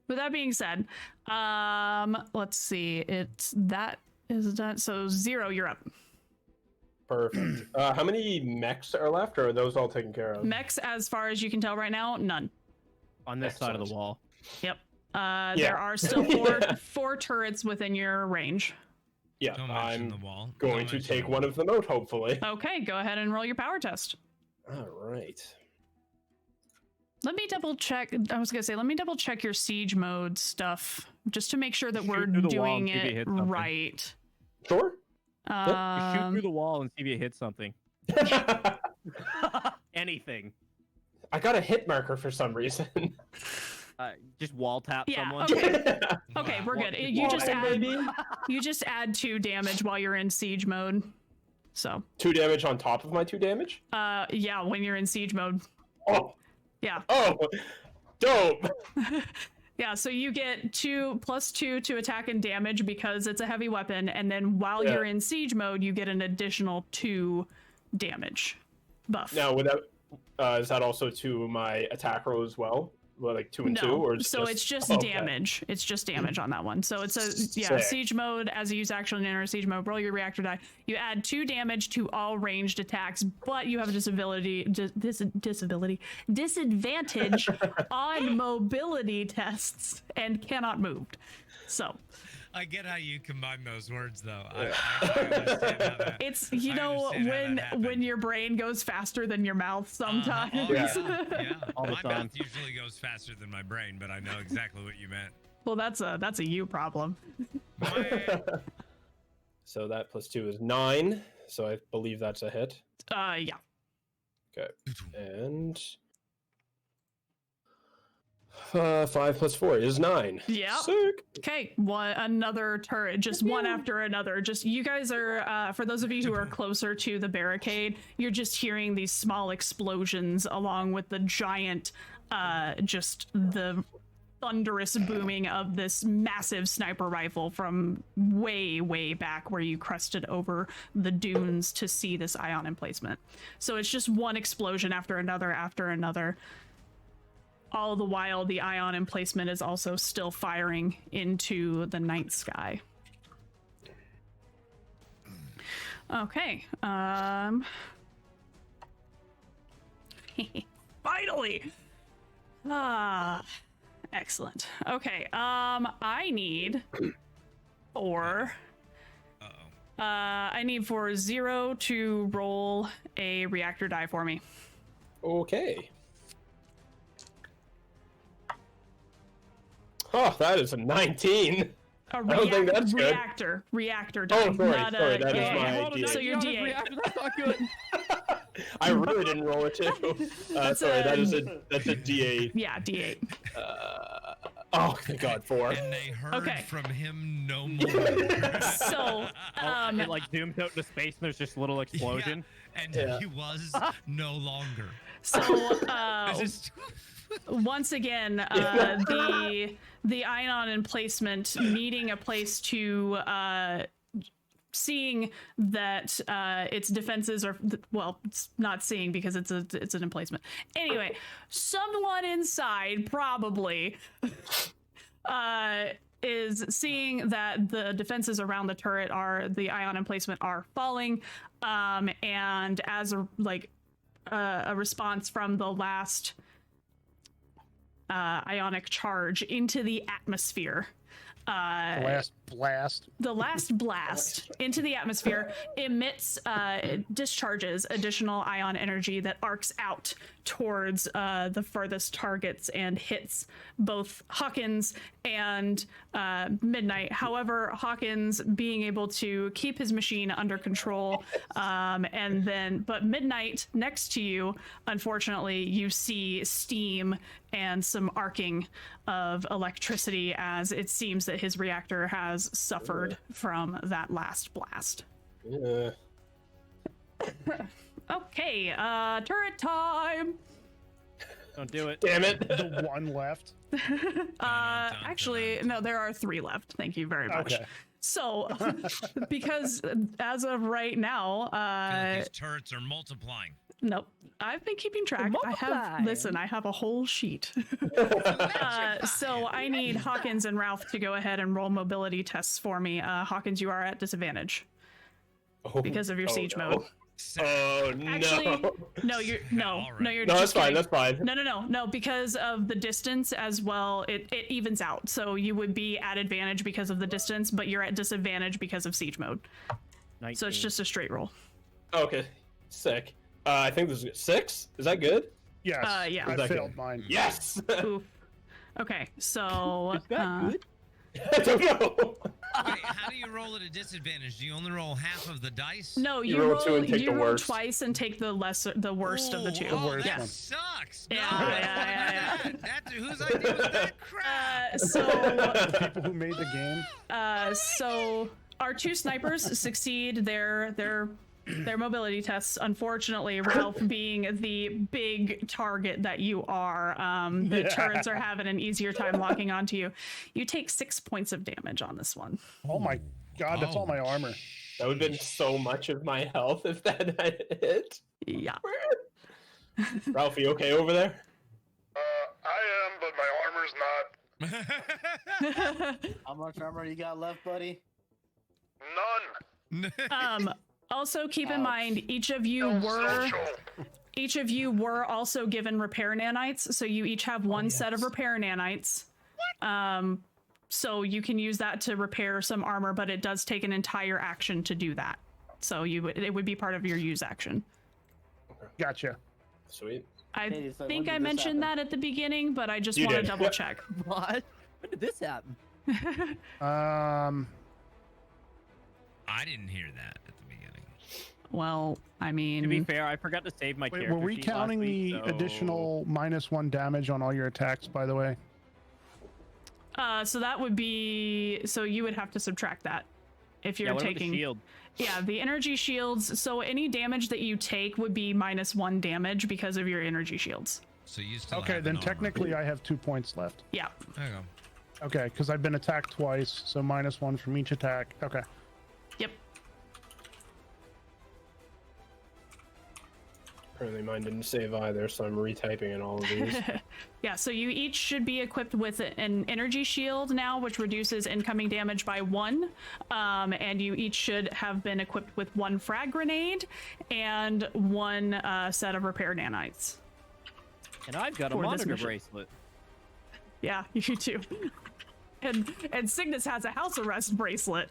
with that being said, let's see. It's that is done. So 0, you're up. Perfect. How many mechs are left, or are those all taken care of? Mechs, as far as you can tell right now, none. On this side of the wall. Yep. There are still four turrets within your range. Yeah, Don't mention I'm the wall. going Don't to mention take the one wall. of them out, hopefully. Okay, go ahead and roll your power test. All right. Let me double check. I was gonna say, let me double check your siege mode stuff just to make sure that we're through the wall doing and see if you it hit something. right. Sure. You shoot through the wall and see if you hit something. Anything. I got a hit marker for some reason. Just wall tap Yeah, someone. okay. Okay, we're Wall- good. You just Wall, add 2 damage while you're in siege mode. So 2 damage on top of my 2 damage? yeah, when you're in siege mode. Oh. Yeah. Oh, dope. Yeah, so you get +2 to attack and damage because it's a heavy weapon, and then while you're in siege mode, you get an additional 2 damage buff. Now, without is that also to my attack roll as well? Well, like 2 and 2, or it's just damage. It's just damage on that one. So it's Sick. siege mode. As you use action and enter siege mode, roll your reactor die. You add 2 damage to all ranged attacks, but you have a disadvantage on mobility tests and cannot move. So I get how you combine those words, though. I understand how that. it's I understand how that happened. when your brain goes faster than your mouth sometimes. Oh, yeah. All the My time. mouth usually goes faster than my brain, but I know exactly what you meant. Well, that's a you problem. So that +2 is 9. So I believe that's a hit. Yeah. Okay. And 5 + 4 is 9. Yeah. Sick. Okay, another turret, just one after another. Just you guys are, for those of you who are closer to the barricade, you're just hearing these small explosions along with the giant, just the thunderous booming of this massive sniper rifle from way, way back where you crested over the dunes to see this ion emplacement. So it's just one explosion after another. All the while, the ion emplacement is also still firing into the night sky. Okay. Finally. Excellent. Okay. I need for I need for 0 to roll a reactor die for me. Okay. Oh, that is a 19. A I don't think that's good. reactor die. Oh, sorry, that is my D8. So your D8. That's not good. I really didn't roll it too. Sorry, that's a D8. Yeah, D8. Oh, thank God, 4. And they heard Okay. from him no more. So, It like zooms out into space and there's just a little explosion. And he was no longer. so This is once again, the ion emplacement needing a place to seeing that its defenses are it's not seeing because it's an emplacement. Anyway, someone inside probably is seeing that the defenses around the turret the ion emplacement are falling, and as a response from the last ionic charge into the atmosphere. The last blast into the atmosphere emits, discharges additional ion energy that arcs out towards the furthest targets and hits both Hawkins and Midnight. However, Hawkins being able to keep his machine under control, but Midnight next to you, unfortunately, you see steam and some arcing of electricity as it seems that his reactor has suffered from that last blast. Yeah. Okay, turret time. Don't do it. Damn it. The one left. Actually, no, there are 3 left. Thank you very much. Okay. So, because as of right now, I feel like these turrets are multiplying. nope. I've been keeping track. I have a whole sheet. So I need Hawkins and Ralph to go ahead and roll mobility tests for me. Hawkins, you are at disadvantage. Oh, because of your siege no. mode. Oh Actually, no. you're All right. no, you're No, just that's fine. kidding. That's fine. No, because of the distance as well, it evens out. So you would be at advantage because of the distance, but you're at disadvantage because of siege mode. 19. So it's just a straight roll. Okay, sick. I think this is 6. Is that good? Yes. Yeah. I Okay. failed mine. Yes. Oof. Okay, so Is that good? I don't know. Wait, how do you roll at a disadvantage? Do you only roll half of the dice? no, You you roll roll two and take you the roll worst. twice and take the worst of the two. Oh, worst that one. sucks. Yeah, No, yeah. That, whose idea was that crap? So The people who made the game. so our 2 snipers succeed their mobility tests. Unfortunately, Ralph being the big target that you are, the turrets are having an easier time locking onto you. You take 6 points of damage on this one. Oh my god, that's all my armor. That would have been so much of my health if that had hit. Yeah. Ralph, you okay over there? I am, but my armor's not. How much armor you got left, buddy? None. Also keep in Ouch. mind each of you were also given repair nanites, so you each have one set of repair nanites. So you can use that to repair some armor, but it does take an entire action to do that. So it would be part of your use action. Gotcha. Sweet. I Hey, so think when I did this mentioned happen? that at the beginning, but I just You want to did. double Yep. check. What? When did this happen? I didn't hear that at the beginning. Well, I mean, To be fair, I forgot to save my Wait, character were we sheet last counting week, the so- additional -1 damage on all your attacks, by the way? so that would be, so you would have to subtract that if Yeah, you're what about taking the shield? Yeah, the energy shields. So any damage that you take would be -1 damage because of your energy shields. So you still Okay, have then an armor. technically I have 2 points left. Yeah. There you go. Okay, because I've been attacked twice, so -1 from each attack. Okay. Yep. Apparently mine didn't save either, so I'm retyping in all of these. Yeah, so you each should be equipped with an energy shield now, which reduces incoming damage by 1. And you each should have been equipped with 1 frag grenade and 1 set of repair nanites. And I've got a For this monitor mission. bracelet. Yeah, you too. And Cygnus has a house arrest bracelet.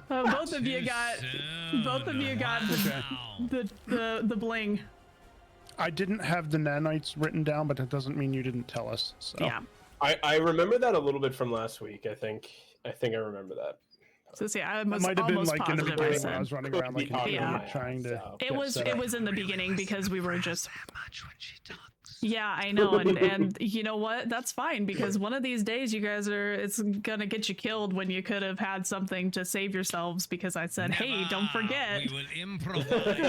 Both of you got the bling. I didn't have the nanites written down, but that doesn't mean you didn't tell us. So. Yeah. I remember that a little bit from last week. I think I remember that. So see, I It was might have been almost like in the positive I beginning when said. I was running around like an Could be idiot Yeah. trying to. It get was set it up. was in the beginning because we were just That much when she talks. yeah, I know, and you know what? That's fine because one of these days you guys it's gonna get you killed when you could have had something to save yourselves because I said, hey, don't Never. forget. We will improvise. And use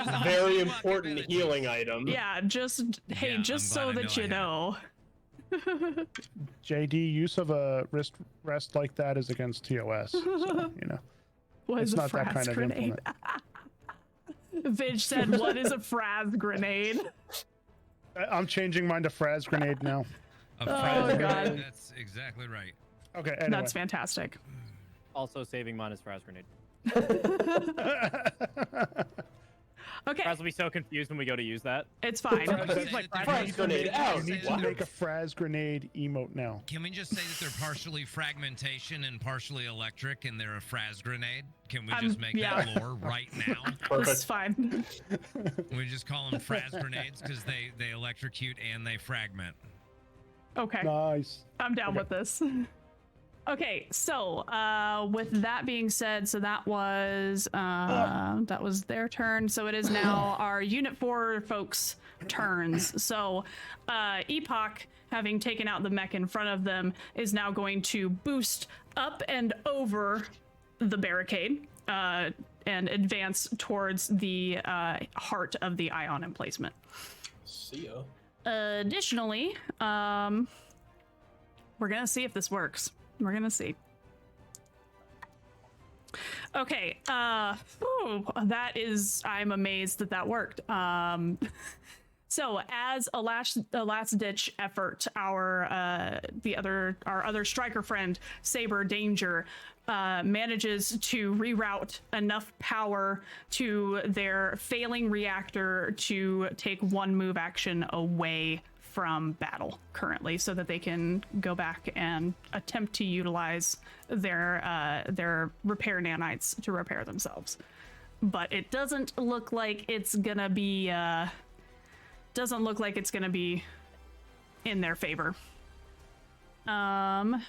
our Very teamwork important ability. healing item. Yeah, just hey, Yeah, just I'm so glad I that know you I know. JD, use of a wrist rest like that is against TOS. So, you know. What It's is a not that fraz kind of grenade? Vidge said, what is a fraz grenade? I'm changing mine to Fraz grenade now. A Oh, friend. God. That's exactly right. Okay, anyway. That's fantastic. Also saving mine is Fraz grenade. Okay, Fraz will be so confused when we go to use that. it's fine. Can we It's say like that Fraz they're- grenade out. You need to What? make a Fraz grenade emote now. Can we just say that they're partially fragmentation and partially electric and they're a fraz grenade? Can we just make yeah. that lore right now? This is fine. We just call them fraz grenades because they electrocute and they fragment. Okay. Nice. I'm down with this. Okay, so with that being said, so that was their turn. So it is now our Unit 4 folks' turns. So Epoch, having taken out the mech in front of them, is now going to boost up and over the barricade and advance towards the heart of the ion emplacement. See ya. Additionally, we're gonna see if this works. We're gonna see. Okay, that is, I'm amazed that worked. So, as a last ditch effort, our other striker friend, Saber Danger, manages to reroute enough power to their failing reactor to take one move action away from battle currently, so that they can go back and attempt to utilize their repair nanites to repair themselves. But it doesn't look like it's gonna be in their favor.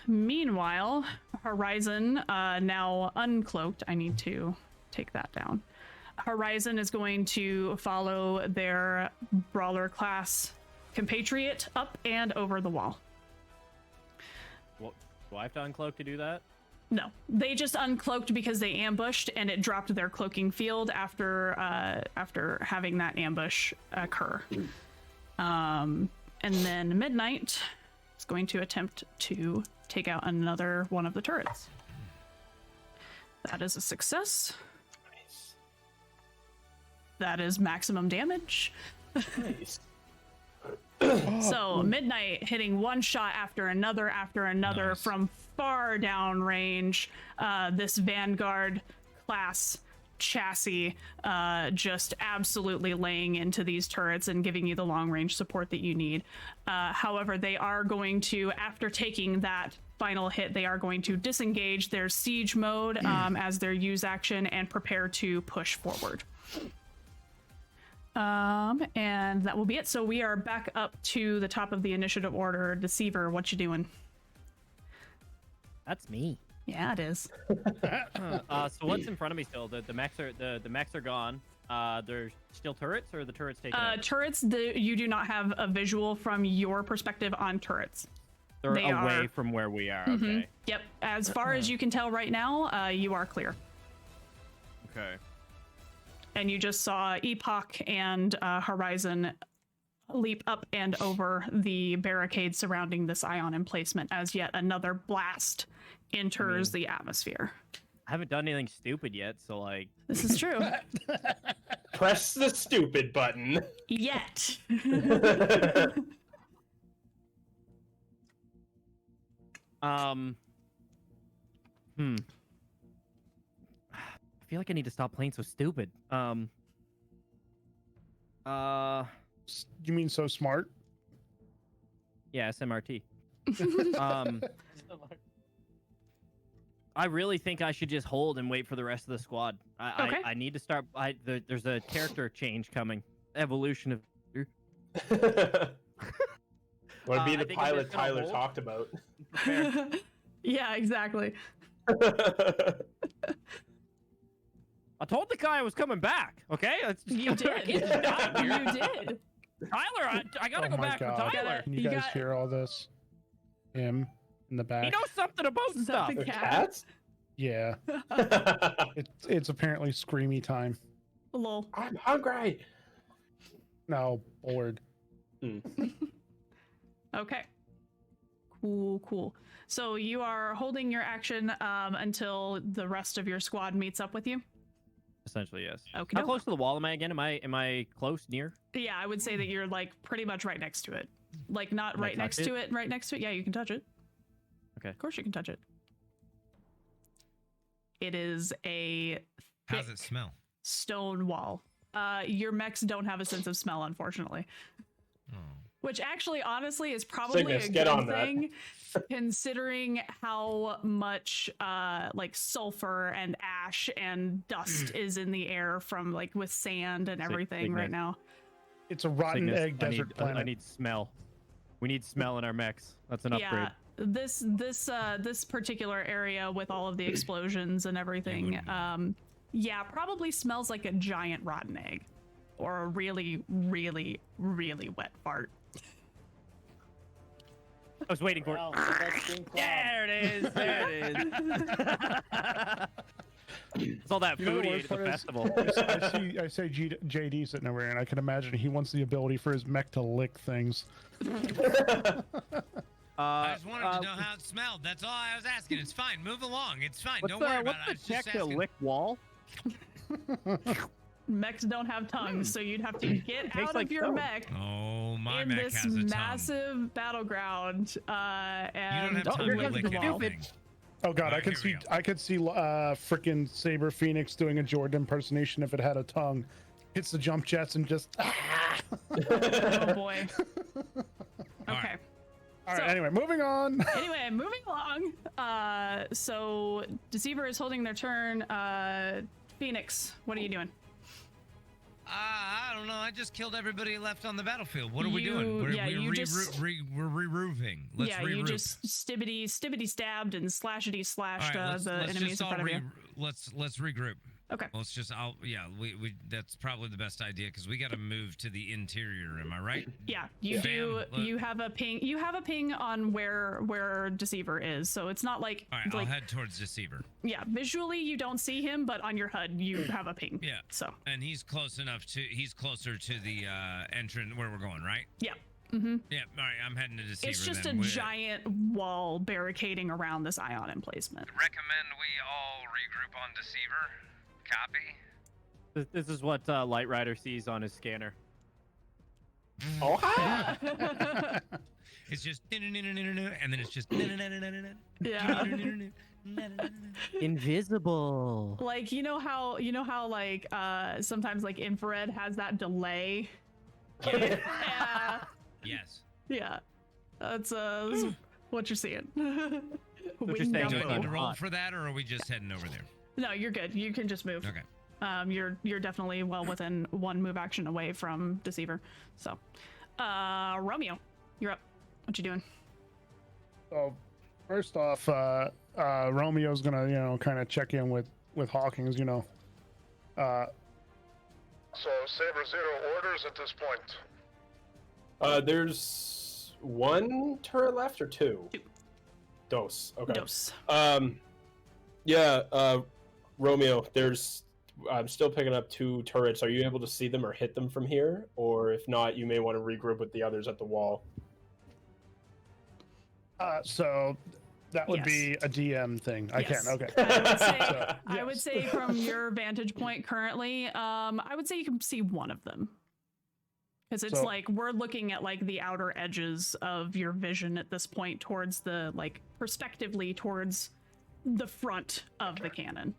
Meanwhile, Horizon, now uncloaked, I need to take that down. Horizon is going to follow their brawler class compatriot up and over the wall. What, do I have to uncloak to do that? No, they just uncloaked because they ambushed, and it dropped their cloaking field after having that ambush occur. And then Midnight is going to attempt to take out another one of the turrets. That is a success. Nice. That is maximum damage. Nice. So Midnight hitting one shot after another Nice. from far down range. This Vanguard class chassis just absolutely laying into these turrets and giving you the long range support that you need. However, they are going to, after taking that final hit, they are going to disengage their siege mode as their use action and prepare to push forward. And that will be it. So we are back up to the top of the initiative order. Deceiver, what you doing? That's me. Yeah, it is. So what's in front of me still? The mechs are gone. There's still turrets, or the turrets taken out? Turrets, you do not have a visual from your perspective on turrets. They're they away are- from where we are. Mhm. Okay. Yep. As far as you can tell right now, you are clear. Okay. And you just saw Epoch and Horizon leap up and over the barricade surrounding this ion emplacement as yet another blast enters the atmosphere. I haven't done anything stupid yet, so like. This is true. Press the stupid button. Yet. I feel like I need to stop playing so stupid. You mean so smart? Yeah, SMRT. I really think I should just hold and wait for the rest of the squad. Okay. I need to start. There's a character change coming. Evolution of. Want to be I the think I'm pilot just gonna Tyler hold. talked about. Yeah, exactly. I told the guy I was coming back. Okay, You did. You did. Tyler, I gotta Oh go my back God. for Tyler. Can you You guys got- hear all this? Him in the He back. knows something about Is that stuff. the The cat? cats? Yeah, it's apparently screamy time. Lol. I'm hungry. No, bored. Okay. Cool. So you are holding your action until the rest of your squad meets up with you? Essentially, yes. Okay. How close to the wall am I again? Am I close, near? Yeah, I would say that you're like pretty much right next to it. Like not Can I right next touch to it, right next to it. Yeah, you can touch it. Okay. Of course you can touch it. It is a How's thick it smell? stone wall. Your mechs don't have a sense of smell, unfortunately. Oh. Which actually, honestly, is probably Cygnus, a get good on that. thing, considering how much like sulfur and ash and dust is in the air from like with sand and everything right Cygnus. now. It's a rotten Cygnus, egg desert I planet. need smell. We need smell in our mechs. That's an upgrade. Yeah, this particular area with all of the explosions and everything, yeah, probably smells like a giant rotten egg, or a really, really, really wet fart. I was waiting for it. Wow, that's stink cloud. There it is. There it is. It's all that You know food the he worst ate at the part is- festival. I say JD sitting over here, and I can imagine he wants the ability for his mech to lick things. I just wanted to know how it smelled. That's all I was asking. It's fine. Move along. It's fine. Don't worry about it. I was What's the just check to asking. lick wall? Mechs don't have tongues, so you'd have to get out like of your stone. mech Oh, my in mech this has a tongue. massive battleground. And You don't have time here to comes lick the stupid. anything. Oh god, Alright, here we go. I could see frickin' Saber Phoenix doing a Jordan impersonation if it had a tongue. Hits the jump jets and just oh boy. Okay. All right, So- anyway, moving on. Anyway, moving along. So Deceiver is holding their turn. Phoenix, what are you doing? I don't know. I just killed everybody left on the battlefield. What are we doing? You just We're re-roofing. Let's yeah, re-roof. you just stibbity stabbed and slashity All slashed right, let's the enemies just in all front of you. let's regroup. Okay. Let's just we that's probably the best idea because we got to move to the interior. Am I right? Yeah, you do. Bam, look. You have a ping. You have a ping on where Deceiver is, so it's not like All right, like I'll head towards Deceiver. yeah. Visually, you don't see him, but on your HUD, you have a ping. Yeah. So And he's closer to the entrance where we're going, right? yeah. Mm-hmm. Yeah. All right, I'm heading to Deceiver. It's just a then. giant wall barricading around this ion emplacement. Recommend we all regroup on Deceiver. Copy. This is what Light Rider sees on his scanner. Oh, hi. It's just and then it's just Yeah. Invisible. Like you know how like sometimes like infrared has that delay. Yeah. Yes. Yeah. That's what you're seeing. What you're saying Do I Jumbo. need to roll for that, or are we just heading over there? No, you're good. You can just move. Okay. You're definitely well within one move action away from Deceiver. So, Romeo, you're up. What you doing? So, first off, Romeo's gonna, kind of check in with Hawkins, So, Saber Zero orders at this point. There's one turret left or two? Two. Dose. Okay. Dose. Yeah. Romeo, I'm still picking up two turrets. Are you able to see them or hit them from here? Or if not, you may want to regroup with the others at the wall. so that would Yes. be a DM thing. I Yes. can. Okay. I would say from your vantage point currently, I would say you can see one of them. Because it's So- like we're looking at like the outer edges of your vision at this point towards the like perspectively towards the front of the cannon.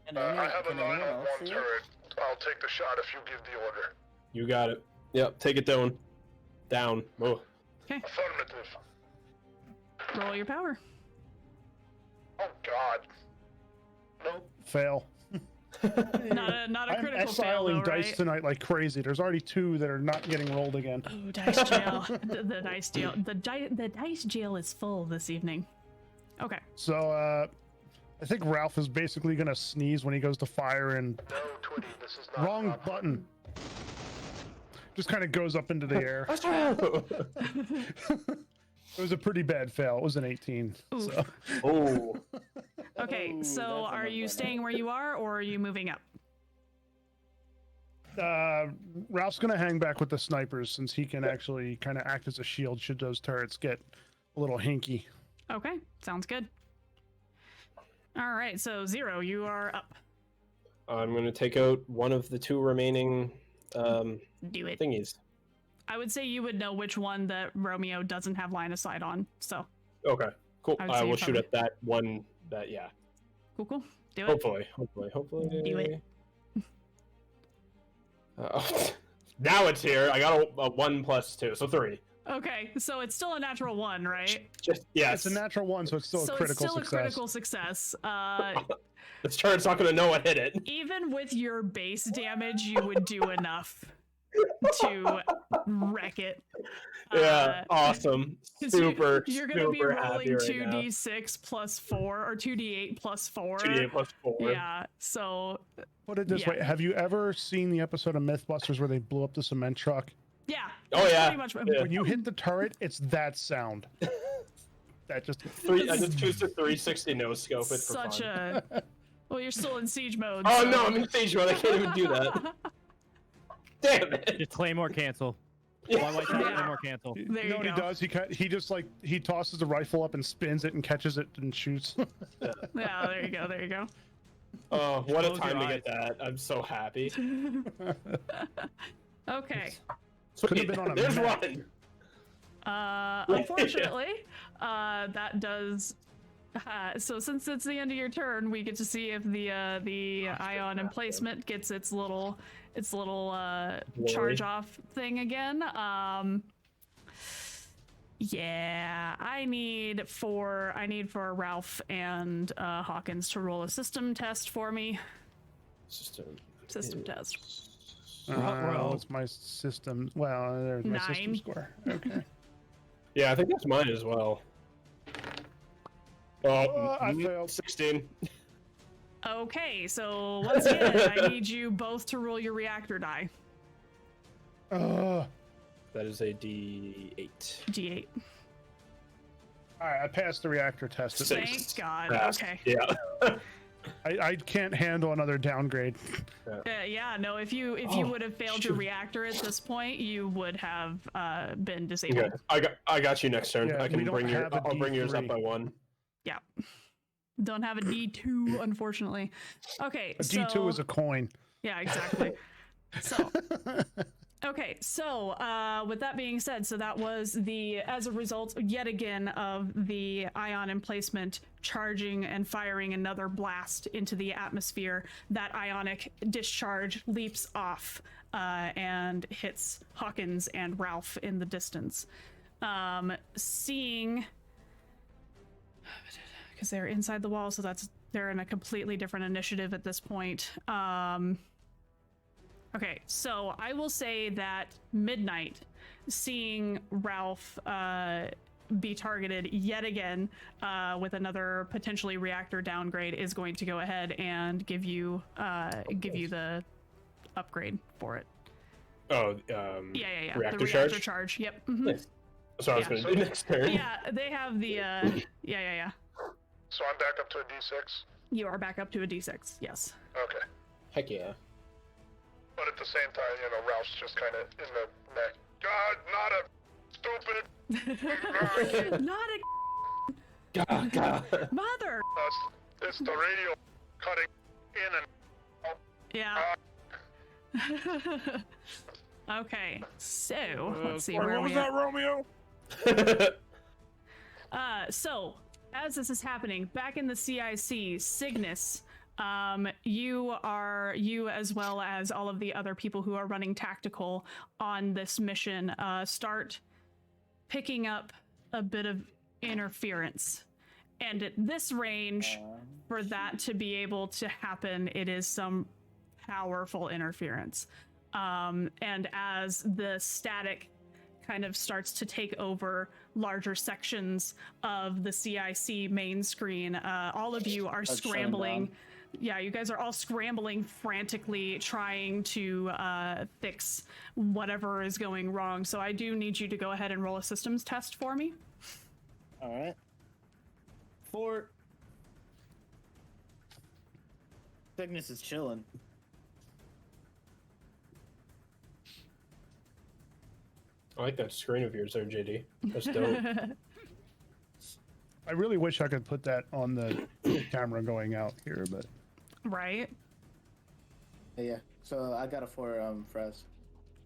Can I anyone, have a can line anyone on else one see it? turret. I'll take the shot if you give the order. You got it. Yep. Take it down. Down. Oh. Affirmative. Roll your power. Oh God. Nope. Fail. Not a I'm critical fail exiling though, dice right? tonight like crazy. There's already two that are not getting rolled again. Oh, dice jail. the dice jail. The dice jail is full this evening. Okay. So, I think Ralph is basically gonna sneeze when he goes to fire, and No, Twitty, this is not wrong proper. button. Just kind of goes up into the air. It was a pretty bad fail. It was an 18. So. Oh. Okay. Ooh, So that's are a you no-brainer. staying where you are, or are you moving up? Ralph's gonna hang back with the snipers since he can actually kind of act as a shield should those turrets get a little hinky. Okay. Sounds good. All right. So Zero, you are up. I'm going to take out one of the two remaining Do it. thingies. I would say you would know which one that Romeo doesn't have line of sight on. So Okay. Cool. I would I say will you're shoot at that one. Yeah. cool. Do it. Hopefully. Do it. Now it's here. I got a 1 plus 2, so 3. Okay. So it's still a natural one, right? Just yes. It's a natural one, so it's still So a critical it's still success. a critical success. This turret's not going to know what hit it. Even with your base damage, you would do enough to wreck it. Yeah, awesome. 'Cause Super, you're gonna be super rolling happy right now. 2d6 plus 4 or 2d8 plus 4. 2d8 plus 4. Yeah. So Put it this Yeah. way: have you ever seen the episode of MythBusters where they blew up the cement truck? yeah. Oh, that's yeah. Pretty much, Yeah. When you hit the turret, it's that sound. That just I just choose to 360 no scope it for such fun. a. Well, you're still in siege mode. Oh so- no, I'm in siege mode. I can't even do that. Damn it. Just Claymore cancel. Yeah. One white Yeah. Claymore cancel. There you know you what he go. does? He just like he tosses the rifle up and spins it and catches it and shoots. Yeah, there you go. There you go. Oh, what a Close time your to get that! I'm so happy. Okay. Could have been on a There's mech. one. Unfortunately, that does. So since it's the end of your turn, we get to see if the ion emplacement gets its little charge off thing again. Yeah, I need for Ralph and Hawkins to roll a system test for me. System test. What's my system? Well, there's my 9. system score. Okay. Yeah, I think that's mine as well. Oh, I failed. 16. Okay, so once again, I need you both to roll your reactor die. That is a D8. D8. All right, I passed the reactor test. Thank God. Fast. Okay. Yeah. I can't handle another downgrade. Yeah, no, if you would have failed your reactor at this point, you would have been disabled. Okay. I got you next turn. Yeah, I can we don't bring have a I'll bring yours up D3. by 1. Yeah. Don't have a D2, unfortunately. Okay, A D2 so... is a coin. Yeah, exactly. So... Okay, so with that being said, so that was as a result, yet again, of the ion emplacement charging and firing another blast into the atmosphere, that ionic discharge leaps off and hits Hawkins and Ralph in the distance. Seeing, because they're inside the wall, so they're in a completely different initiative at this point. Okay, so I will say that Midnight, seeing Ralph be targeted yet again with another potentially reactor downgrade, is going to go ahead and give you the upgrade for it. Oh, Yeah. Reactor the reactor charge? charge. Yep. Mhm. Nice. That's what I was going to do next turn. Yeah, they have the yeah. So I'm back up to a D6? You are back up to a D6. Yes. Okay. Heck yeah. But at the same time, Ralph's just kind of in the neck. God, not a stupid. Not a God. mother. It's the radio cutting in and Yeah. Okay, so let's see where what was that, Romeo? So as this is happening, back in the CIC, Cygnus, you as well as all of the other people who are running tactical on this mission start picking up a bit of interference. And at this range, for that to be able to happen, it is some powerful interference. And as the static kind of starts to take over larger sections of the CIC main screen, all of you are scrambling. Yeah, you guys are all scrambling frantically, trying to fix whatever is going wrong. So I do need you to go ahead and roll a systems test for me. All right. 4. Cygnus is chilling. I like that screen of yours there, JD. That's dope. I really wish I could put that on the camera going out here, but Right. Yeah. So I got a 4 Fres.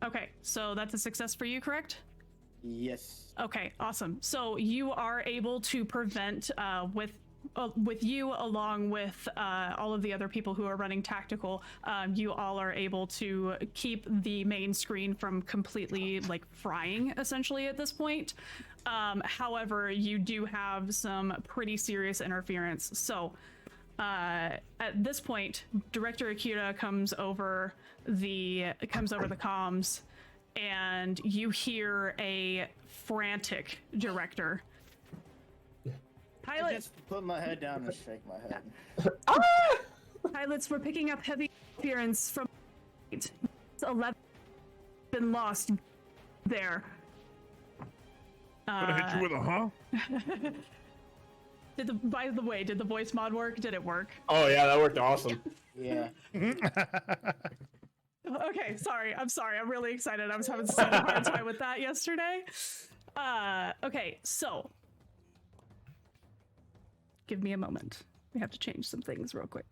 Okay, so that's a success for you, correct? Yes. Okay, awesome. So you are able to prevent with you, along with all of the other people who are running tactical, you all are able to keep the main screen from completely frying essentially at this point. However, you do have some pretty serious interference. So at this point, Director Akira comes over the comms, and you hear a frantic director. I just put my head down and shake my head. Pilots, we're picking up heavy interference from 11 been lost there. Gonna hit you with a huh? By the way, did the voice mod work? Did it work? Oh yeah, that worked awesome. Yeah. Okay, sorry. I'm sorry. I'm really excited. I was having such a hard time with that yesterday. Okay, so give me a moment. We have to change some things real quick.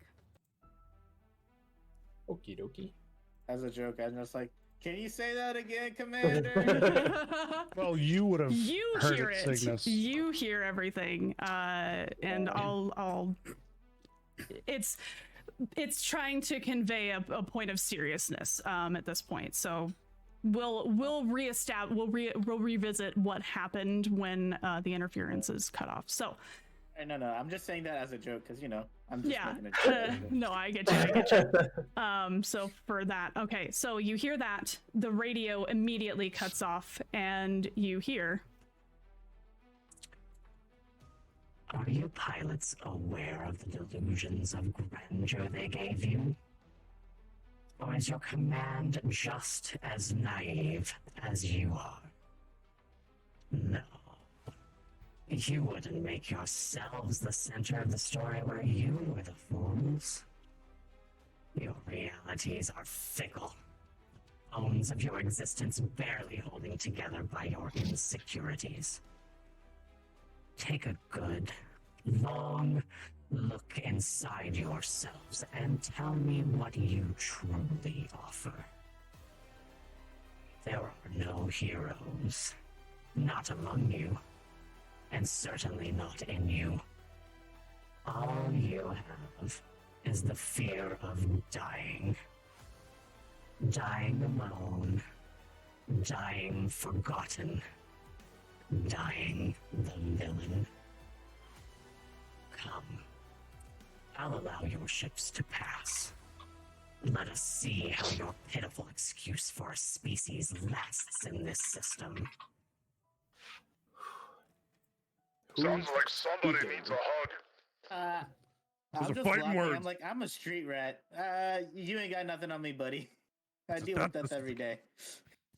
Okie dokie. As a joke, I'm just like, can you say that again, Commander? Well, you would have You heard hear it, it. Cygnus. You hear everything. And I'll. It's trying to convey a point of seriousness at this point. So we'll revisit what happened when the interference is cut off. So. No, I'm just saying that as a joke because I'm just Yeah. making a joke. No, I get you. So for that, okay. So you hear that the radio immediately cuts off, and you hear. Are you pilots aware of the delusions of grandeur they gave you? Or is your command just as naive as you are? No. You wouldn't make yourselves the center of the story where you were the fools. Your realities are fickle. Bones of your existence barely holding together by your insecurities. Take a good, long look inside yourselves and tell me what you truly offer. There are no heroes, not among you. And certainly not in you. All you have is the fear of dying. Dying alone. Dying forgotten. Dying the villain. Come. I'll allow your ships to pass. Let us see how your pitiful excuse for a species lasts in this system. Sounds like somebody needs a hug. I'm are just fighting laughing. words. I'm like, I'm a street rat. You ain't got nothing on me, buddy. I deal with that every day.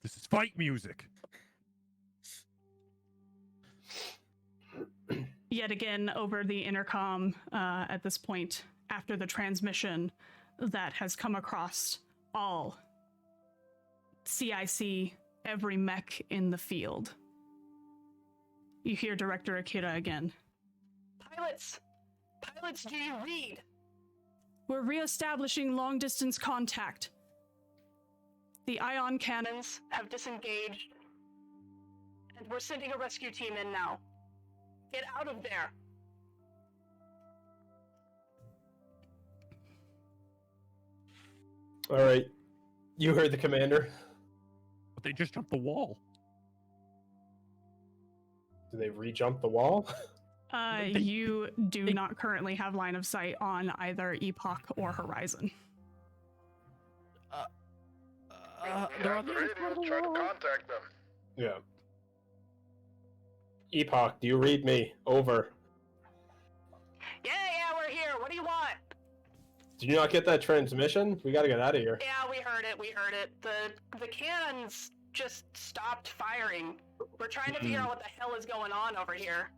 This is fight music. Yet again over the intercom at this point, after the transmission that has come across all CIC, every mech in the field. You hear Director Akira again. Pilots, do you read? We're reestablishing long-distance contact. The ion cannons have disengaged, and we're sending a rescue team in now. Get out of there. All right. You heard the commander. But they just jumped the wall. Do they re-jump the wall? You do not currently have line of sight on either Epoch or Horizon. They're on the other Radio, side of the try to wall. contact them. Yeah. Epoch, do you read me? Over. Yeah, we're here. What do you want? Did you not get that transmission? We gotta get out of here. Yeah, we heard it. The cannons just stopped firing. We're trying to figure out what the hell is going on over here.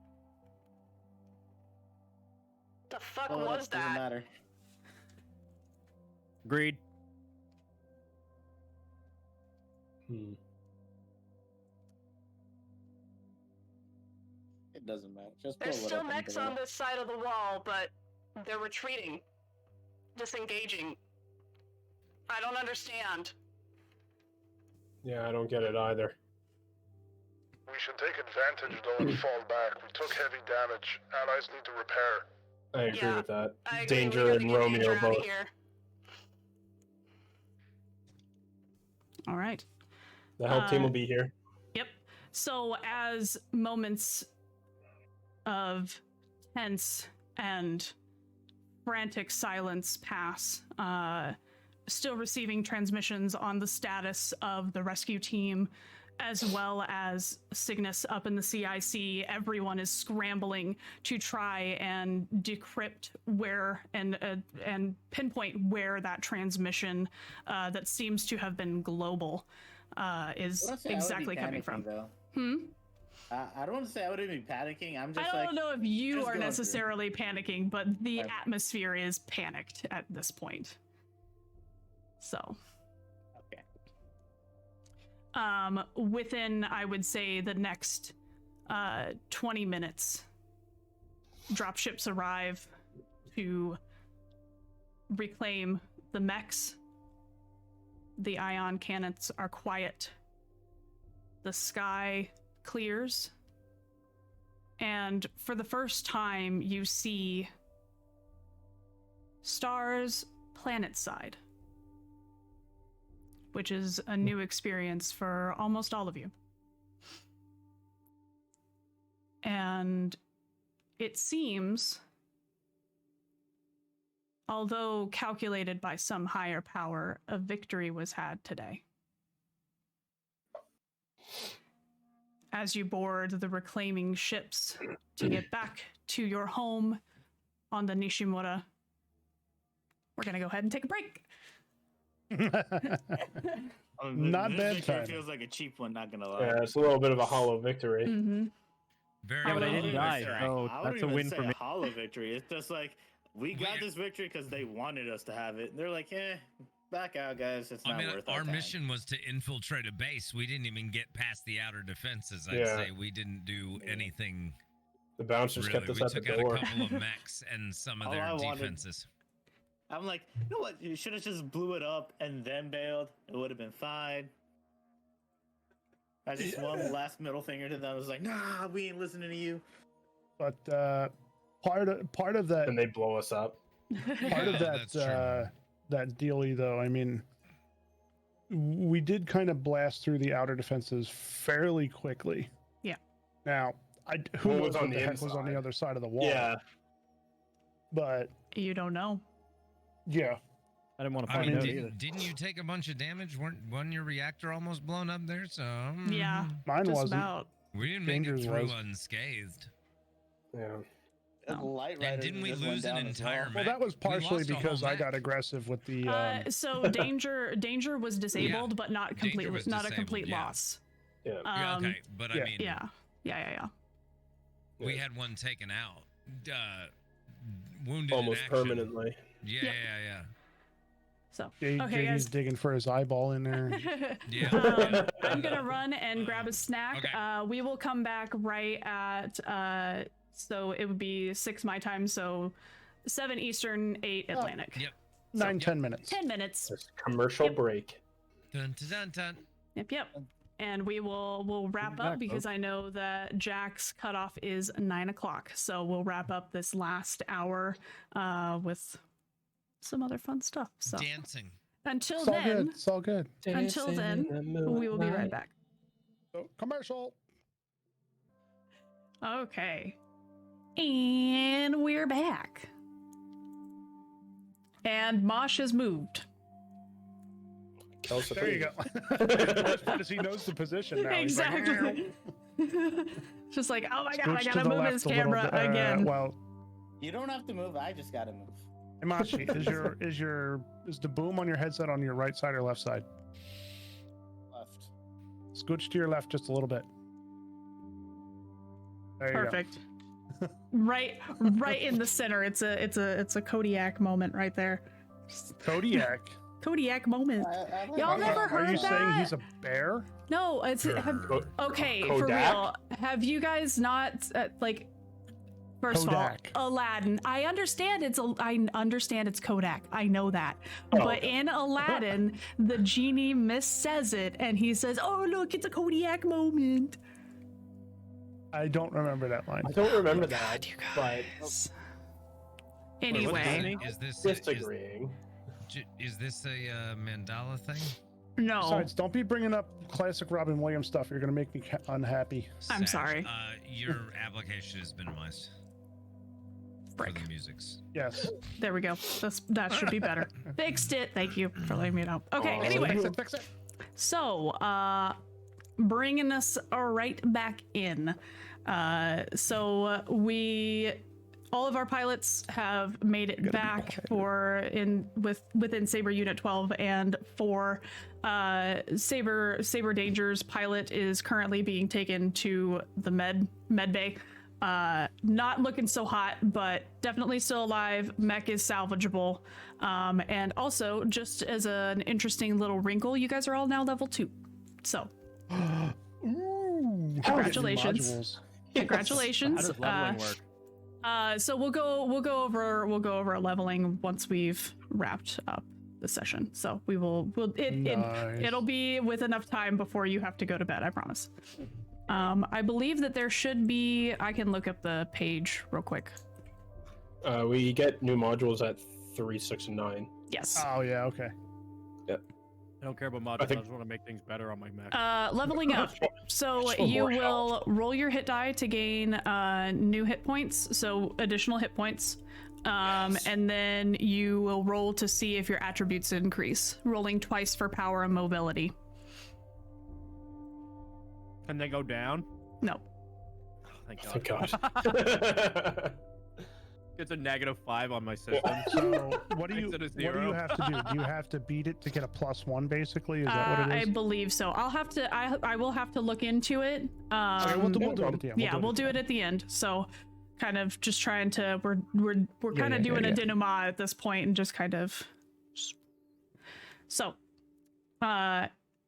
The fuck was Doesn't that? matter. Agreed. It doesn't matter. Just There's blow it still up and mechs blow it on up. this side of the wall, but they're retreating. Disengaging. I don't understand. Yeah, I don't get it either. We should take advantage though and fall back. We took heavy damage. Allies need to repair. I agree Yeah, with that. I agree. Danger We gotta and get Romeo Danger out of both. here. All right. The help team will be here. Yep. So as moments of tense and frantic silence pass, still receiving transmissions on the status of the rescue team, as well as Cygnus up in the CIC. Everyone is scrambling to try and decrypt where and pinpoint where that transmission that seems to have been global is exactly coming from. Though. I don't want to say I wouldn't be panicking. I'm just I don't know if you just are going through. necessarily panicking, but the Okay. atmosphere is panicked at this point. So. Okay. Within, I would say, the next 20 minutes, dropships arrive to reclaim the mechs The ion cannons are quiet. The sky clears. And for the first time, you see stars planet side, which is a new experience for almost all of you. And it seems, although calculated by some higher power, a victory was had today. As you board the reclaiming ships to get back to your home on the Nishimura, we're gonna go ahead and take a break. Not This bad victory time. feels like a cheap one, not gonna lie. Yeah, it's a little bit of a hollow victory. Mm-hmm. Very Yeah, but they well. didn't die, so I that's wouldn't a even win say for a me. hollow victory. It's just like we got this victory because they wanted us to have it. They're like, back out, guys. It's not worth our our time. mission was to infiltrate a base. We didn't even get past the outer defenses. I'd Yeah. say we didn't do anything. The bouncers Really. kept us We at the took out door. a couple of mechs and some of All their I wanted- defenses. I'm like, you know what? You should have just blew it up and then bailed. It would have been fine. I just one last middle finger to them. I was like, nah, we ain't listening to you. But part of that And they blow us up. part of That's true. that dealie though, I mean, we did kind of blast through the outer defenses fairly quickly. Yeah. Now, who What knows was what on the the heck was on the inside? other side of the wall? Yeah. But You don't know. yeah, I didn't want to I find mean, out either. didn't you take a bunch of damage? Wasn't your reactor almost blown up there? So Yeah. mine Just wasn't. about. we didn't make it Danger's through was. unscathed. Yeah. Oh. Light And Riders didn't we just went lose an down as well. entire Well, mech? that was We partially lost a whole because I mech. got aggressive with the. So danger was disabled, but not Danger completely, was not a disabled, complete yeah. loss. Yeah. Yeah, okay, but I yeah. mean, Yeah. we had one taken out, wounded Almost in action. permanently. Yeah, Yep. yeah. JD's Okay, guys. digging for his eyeball in there. Yeah. I'm gonna run and grab a snack. Okay. We will come back right at so it would be 6 my time, so 7 Eastern, 8 Atlantic. Yep. 9-10 minutes. 10 minutes. Just commercial Yep. break. Dun, dun, dun, dun. Yep. And we'll wrap back, up because folks. I know that Jack's cutoff is 9 o'clock. So we'll wrap up this last hour with some other fun stuff. So Dancing. until It's all then, good. It's all good. until then, we will be right back. So, commercial. Okay. And we're back. And Mosh has moved. Tell us the There you go. truth. The worst part is he knows the position now. He's like, Exactly. Just like, oh my god, I "Scooch to gotta the move left his a little camera bit." again. Well, You don't have to move. I just gotta move. Imashi, is the boom on your headset on your right side or left side? Left. Scooch to your left just a little bit. There you Perfect. right in the center. It's a Kodiak moment right there. go. Kodiak. Kodiak moment. Y'all never Are heard you that? saying he's a bear? No, it's okay, for Kodak? real. Have you guys not like first Kodak. of all, Aladdin. I understand it's Kodak. I know that. Oh. But in Aladdin, the genie missays it and he says, "Oh, look, it's a Kodiak moment." I don't remember that line. I don't remember that, you but Anyway, Is this disagreeing. is this a mandala thing? no. Besides, don't be bringing up classic Robin Williams stuff. You're gonna make me unhappy. I'm Sag, sorry. Your application is minimized for Frick. the musics. Yes. There we go. That should be better. Fixed it. Thank you for letting me know. Okay, anyway. Fix it. So, bringing us right back in. All of our pilots have made it back within Saber Unit 12, and for Saber Danger's pilot is currently being taken to the med bay. Not looking so hot, but definitely still alive. Mech is salvageable. And also, just as an interesting little wrinkle, you guys are all now level 2. So, Ooh, Congratulations. modules. congratulations. How does leveling work? So we'll go over a leveling once we've wrapped up this session. So it'll be with enough time before you have to go to bed, I promise. I believe that there should be, I can look up the page real quick. We get new modules at 3, 6, and 9. Yes. Oh yeah, okay. Yep. I don't care about modules. I just want to make things better on my mech. Leveling up. So Just for you more will health. roll your hit die to gain new hit points, so additional hit points. And then you will roll to see if your attributes increase, rolling twice for power and mobility. Can they go down? No. Oh, thank God. Thank God. It's a -5 on my system. So what do you Makes it a what do you zero. have to do? Do you have to beat it to get a +1 basically? Is that what it I is? believe so. I will have to look into it. Okay, we'll do it at the end. We'll do it at the end. So kind of just trying to we're kind of doing a denouement at this point and just kind of so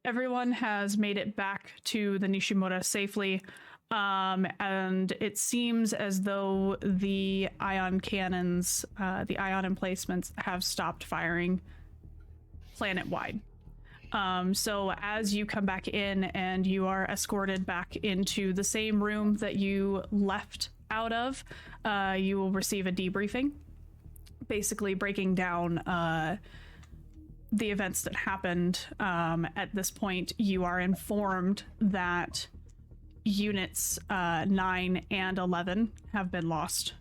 everyone has made it back to the Nishimura safely. And it seems as though the ion cannons, the ion emplacements have stopped firing planet-wide. So as you come back in and you are escorted back into the same room that you left out of, you will receive a debriefing, basically breaking down the events that happened. At this point, you are informed that units 9 and 11 have been lost,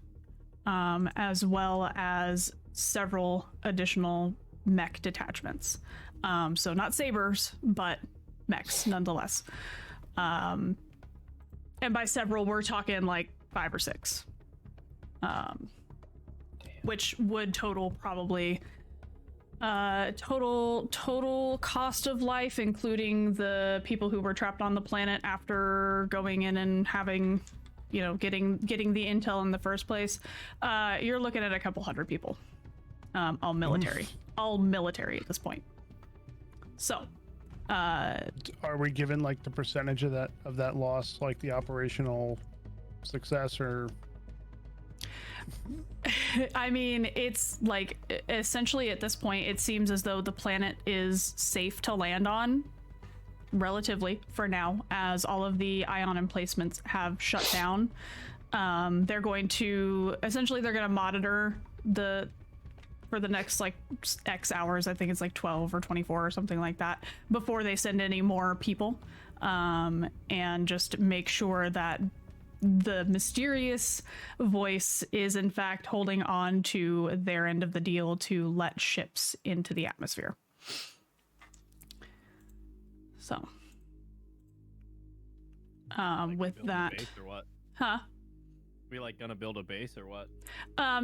as well as several additional mech detachments. So not sabers, but mechs nonetheless. And by several, we're talking like 5 or 6, which would total probably total cost of life, including the people who were trapped on the planet after going in and having, getting the intel in the first place. You're looking at a couple hundred people, all military at this point. So, are we given like the percentage of that loss, like the operational success, or? I mean, it's like essentially at this point, it seems as though the planet is safe to land on, relatively for now, as all of the ion emplacements have shut down. They're going to monitor for the next like X hours. I think it's like 12 or 24 or something like that before they send any more people, and just make sure that the mysterious voice is in fact holding on to their end of the deal to let ships into the atmosphere. So, with that, base or what? huh? We like gonna build a base or what?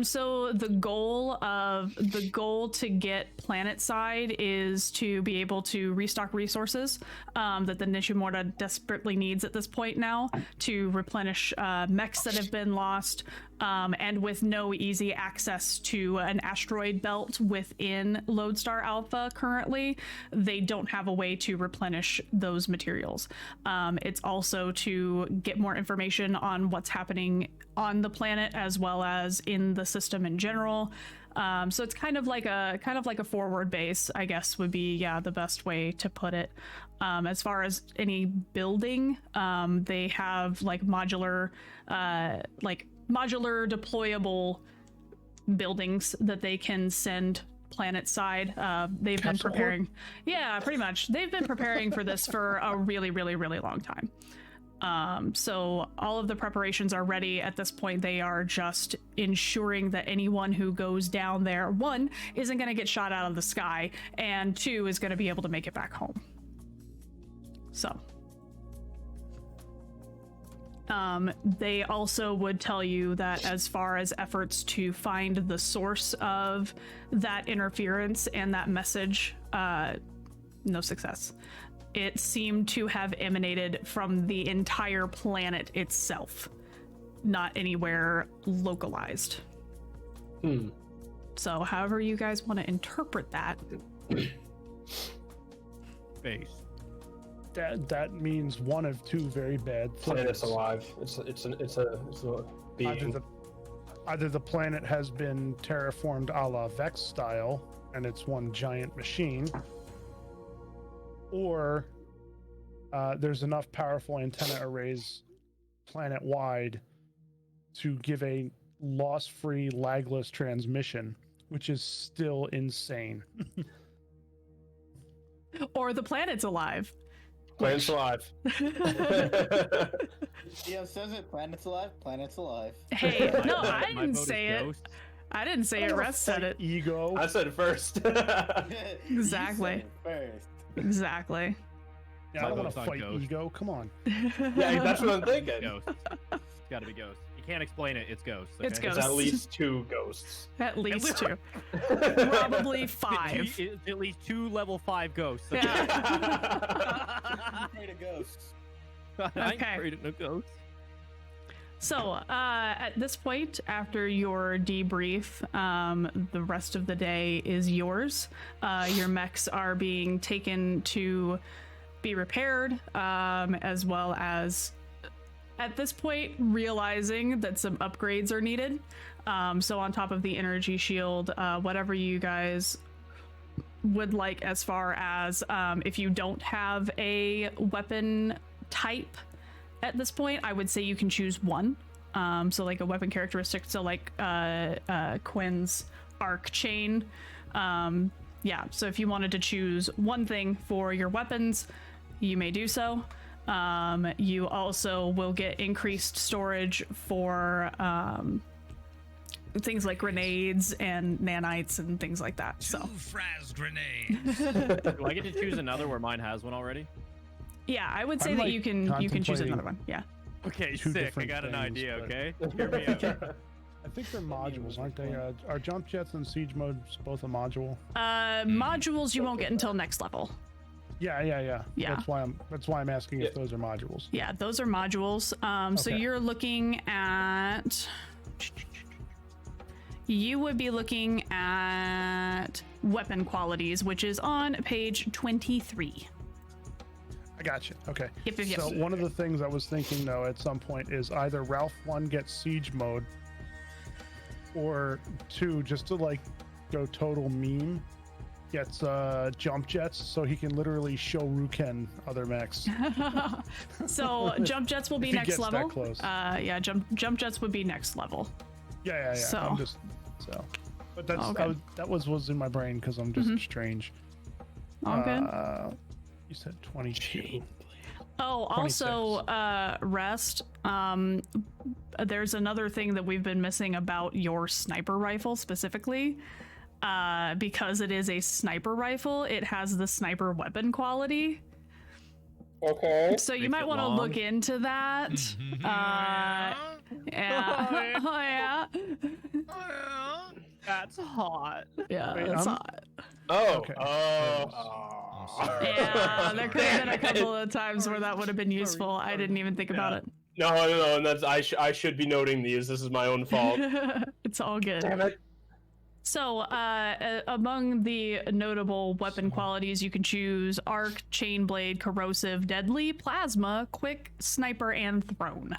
So the goal to get planet side is to be able to restock resources that the Nishimura desperately needs at this point now to replenish mechs that have been lost, and with no easy access to an asteroid belt within Lodestar Alpha currently, they don't have a way to replenish those materials. It's also to get more information on what's happening on the planet as well as in the system in general. So it's kind of like a forward base, I guess would be the best way to put it. As far as any building, they have like modular deployable buildings that they can send planet side. They've been preparing. Yeah, pretty much. They've been preparing for this for a really, really, really long time. So all of the preparations are ready at this point. They are just ensuring that anyone who goes down there, 1, isn't going to get shot out of the sky, and 2, is going to be able to make it back home. So they also would tell you that as far as efforts to find the source of that interference and that message, no success. It seemed to have emanated from the entire planet itself, not anywhere localized. So however you guys want to interpret that. Base. That means one of 2 very bad things. Planet's alive. It's a being. Either the planet has been terraformed a la Vex style, and it's one giant machine, or there's enough powerful antenna arrays planet-wide to give a loss-free, lagless transmission, which is still insane. Or the planet's alive. Planet's alive. Yeah, says it. Planet's alive. Planet's alive. Hey, no, I My didn't vote is say it. Ghost. I didn't say it. Rest said it. Ego. I said it first. You Exactly. said it first. Exactly. Yeah, I don't want vote's to on fight Ghost. ego. Come on. Yeah, that's what I'm thinking. Ghost. It's got to be Ghost. You can't explain it. It's Ghost. It's okay? Ghost. It's at least 2 ghosts. At least 2. Probably 5. It's at least 2 level 5 ghosts. Okay? Yeah. I'm afraid of ghosts. I'm Okay. afraid of no ghosts. So, at this point, after your debrief, the rest of the day is yours. Your mechs are being taken to be repaired, as well as, at this point, realizing that some upgrades are needed. So on top of the energy shield, whatever you guys would like as far as if you don't have a weapon type at this point, I would say you can choose one. So like a weapon characteristic, so like Quinn's arc chain. Yeah, so if you wanted to choose one thing for your weapons, you may do so. You also will get increased storage for things like grenades and nanites and things like that. 2 So fraz grenades. Do I get to choose another where mine has one already? yeah, I would say I'm, that like, you can choose contemplating- another one. Yeah. Okay, 2 sick. I different got an things, idea, but- okay? Hear me out. I think they're modules, aren't they? Are jump jets and siege modes both a module? Modules you won't get until next level. Yeah. Yeah. That's why I'm asking if those are modules. Yeah, those are modules. So Okay. you're looking at. You would be looking at weapon qualities, which is on page 23. I got you. Okay. Yep. So one of the things I was thinking though at some point is either Ralph 1 gets siege mode, or 2, just to like go total meme, gets jump jets so he can literally show Ruken other mechs. So jump jets will be If he next gets that level. close. Yeah, jump jets would be next level. Yeah. So- I'm just but that's Okay. that was in my brain because I'm just strange. All good. You said 22. Oh, also, Rest, there's another thing that we've been missing about your sniper rifle specifically. Because it is a sniper rifle, it has the sniper weapon quality. Okay. So you Makes might it want to long. look into that. Yeah. Oh, yeah. That's hot. Yeah, Wait, that's I'm- hot. Oh. Okay. I'm sorry. Yeah, there could have been a couple of times where that would have been useful. I didn't even think about it. No, and that's I should be noting these. This is my own fault. It's all good. Damn it. So, among the notable weapon qualities, you can choose arc, chain blade, corrosive, deadly, plasma, quick, sniper, and thrown.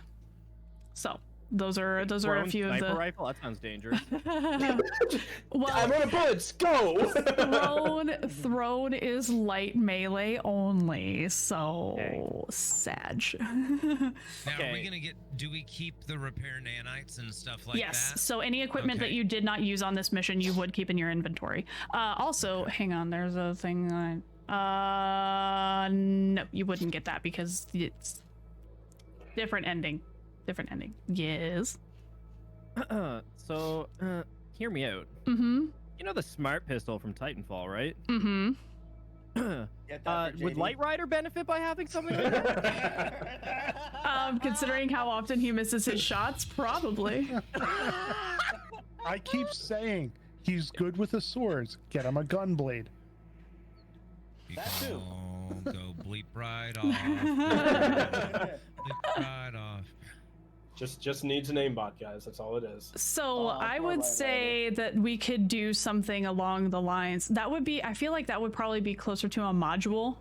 So, those are a Thrown few of sniper the. rifle? That sounds dangerous. I'm Well, out of bullets. Go. thrown is light melee only, so Dang. sag. Now, are we Okay. gonna get? Do we keep the repair nanites and stuff like Yes. that? So any equipment that Okay. you did not use on this mission, you would keep in your inventory. Also, hang on. There's a thing. No, you wouldn't get that because it's different ending. Different ending. Yes. So, hear me out. Mm-hmm. You know the smart pistol from Titanfall, right? Mm-hmm. Get that for Would JD. Light Rider benefit by having something like that? Considering how often he misses his shots, probably. I keep saying he's good with the swords. Get him a gun blade. That too. Go bleep right off. Bleep right off. Just needs a name bot, guys. That's all it is. So I poor would Light say that we could do something along the lines. That would be. I feel like that would probably be closer to a module,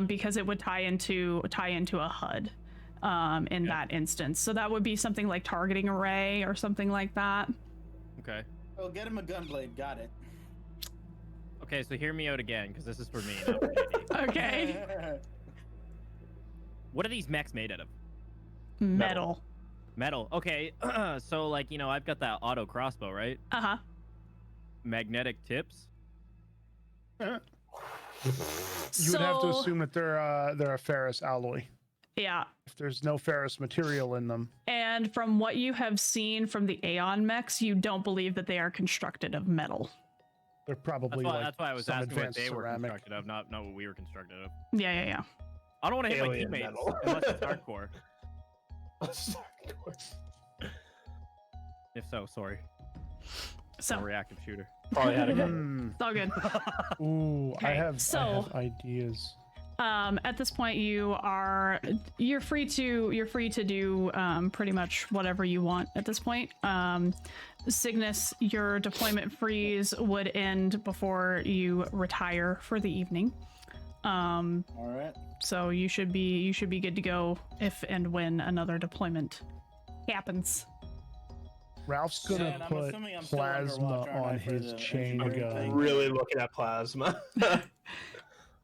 because it would tie into a HUD, in that instance. So that would be something like targeting array or something like that. Okay. Oh, get him a gunblade. Got it. Okay, so hear me out again, because this is for me, not for JD. Okay. What are these mechs made out of? Metal. Metal. Okay, so like, you know, I've got that auto crossbow, right? Uh-huh. Magnetic tips. You would have to assume that they're a ferrous alloy. Yeah. If there's no ferrous material in them. And from what you have seen from the Aeon mechs, you don't believe that they are constructed of metal. They're probably That's why I was some asking what advanced they were ceramic. constructed of, not what we were constructed of. Yeah. I don't want to hit my Alien teammates metal. unless it's hardcore. If so, sorry. So, A reactive shooter. Probably had a good. it's all good. Ooh, I Okay, have so- ideas. At this point, you're free to do pretty much whatever you want at this point. Cygnus, your deployment freeze would end before you retire for the evening. All right. So you should be good to go if and when another deployment happens. Ralph's gonna And I'm put assuming I'm still plasma underwatch, aren't I, on for his the chain engineering gun. thing? Really looking at plasma.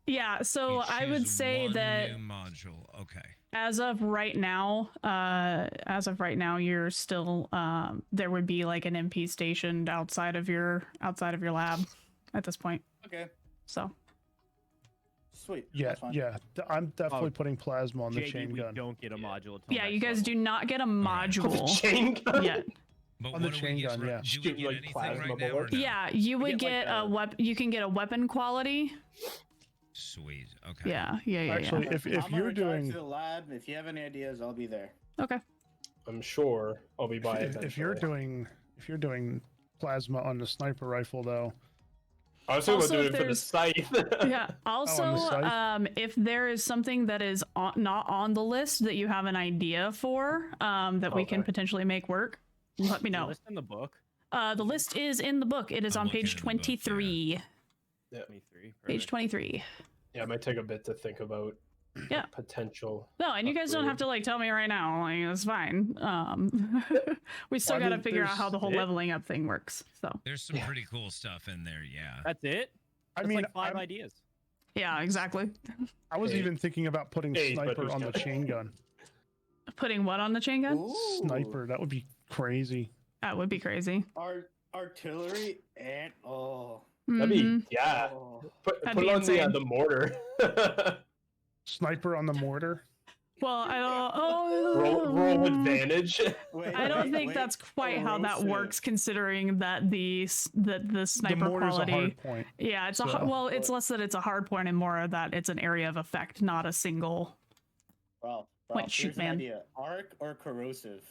Yeah, so You I would choose say one that new module. Okay. as of right now, you're still there would be like an MP stationed outside of your lab at this point. Okay. So Sweet. Yeah, That's fine. yeah. I'm definitely Oh, putting plasma on the JD, chain we gun. don't get a module. Till yeah, next you guys level. do not get a module Chain gun. yet. But On the what do we chain get gun, for- yeah. Do we Shoot, get like, anything plasma right now or bullets? no? Yeah, you would get, like, get a you can get a weapon quality. Sweet. Okay. Yeah. Actually, if I'm gonna you're retire doing to the lab, if you have any ideas, I'll be there. Okay. I'm sure I'll be by it. if you're doing plasma on the sniper rifle though, I was thinking Also, about if doing it for the scythe. Yeah. Also, scythe? if there is something that is not on the list that you have an idea for, that we can Okay. potentially make work, let me Is the know. list in the book. The list is in the book. It is I'm on looking page in the book, yeah. 23. 23. Page 23. Yeah, it might take a bit to think about. Yeah. Potential. No, and you guys don't have to like tell me right now. Like it's fine. We still Well, I got to mean, figure out how the whole it. leveling up thing works. So There's some pretty cool stuff in there. Yeah. That's it. I That's mean, like 5 I'm- ideas. yeah, exactly. I was Hey. even thinking about putting Hey, but sniper who's on the counting? chain gun. Putting what on the chain gun? Ooh. Sniper, that would be crazy. That would be crazy. Artillery and That'd be Mhm. yeah. oh. Put That'd it be on insane. the mortar. Sniper on the mortar. Well, I don't. roll advantage. Wait, I don't wait, think wait. that's quite how that Corrosive. works, considering that the sniper the mortar's quality. a hard point. Yeah, it's So- well, it's less that it's a hard point and more that it's an area of effect, not a single. Ralph, Point, shoot, here's an man. idea. Arc or corrosive?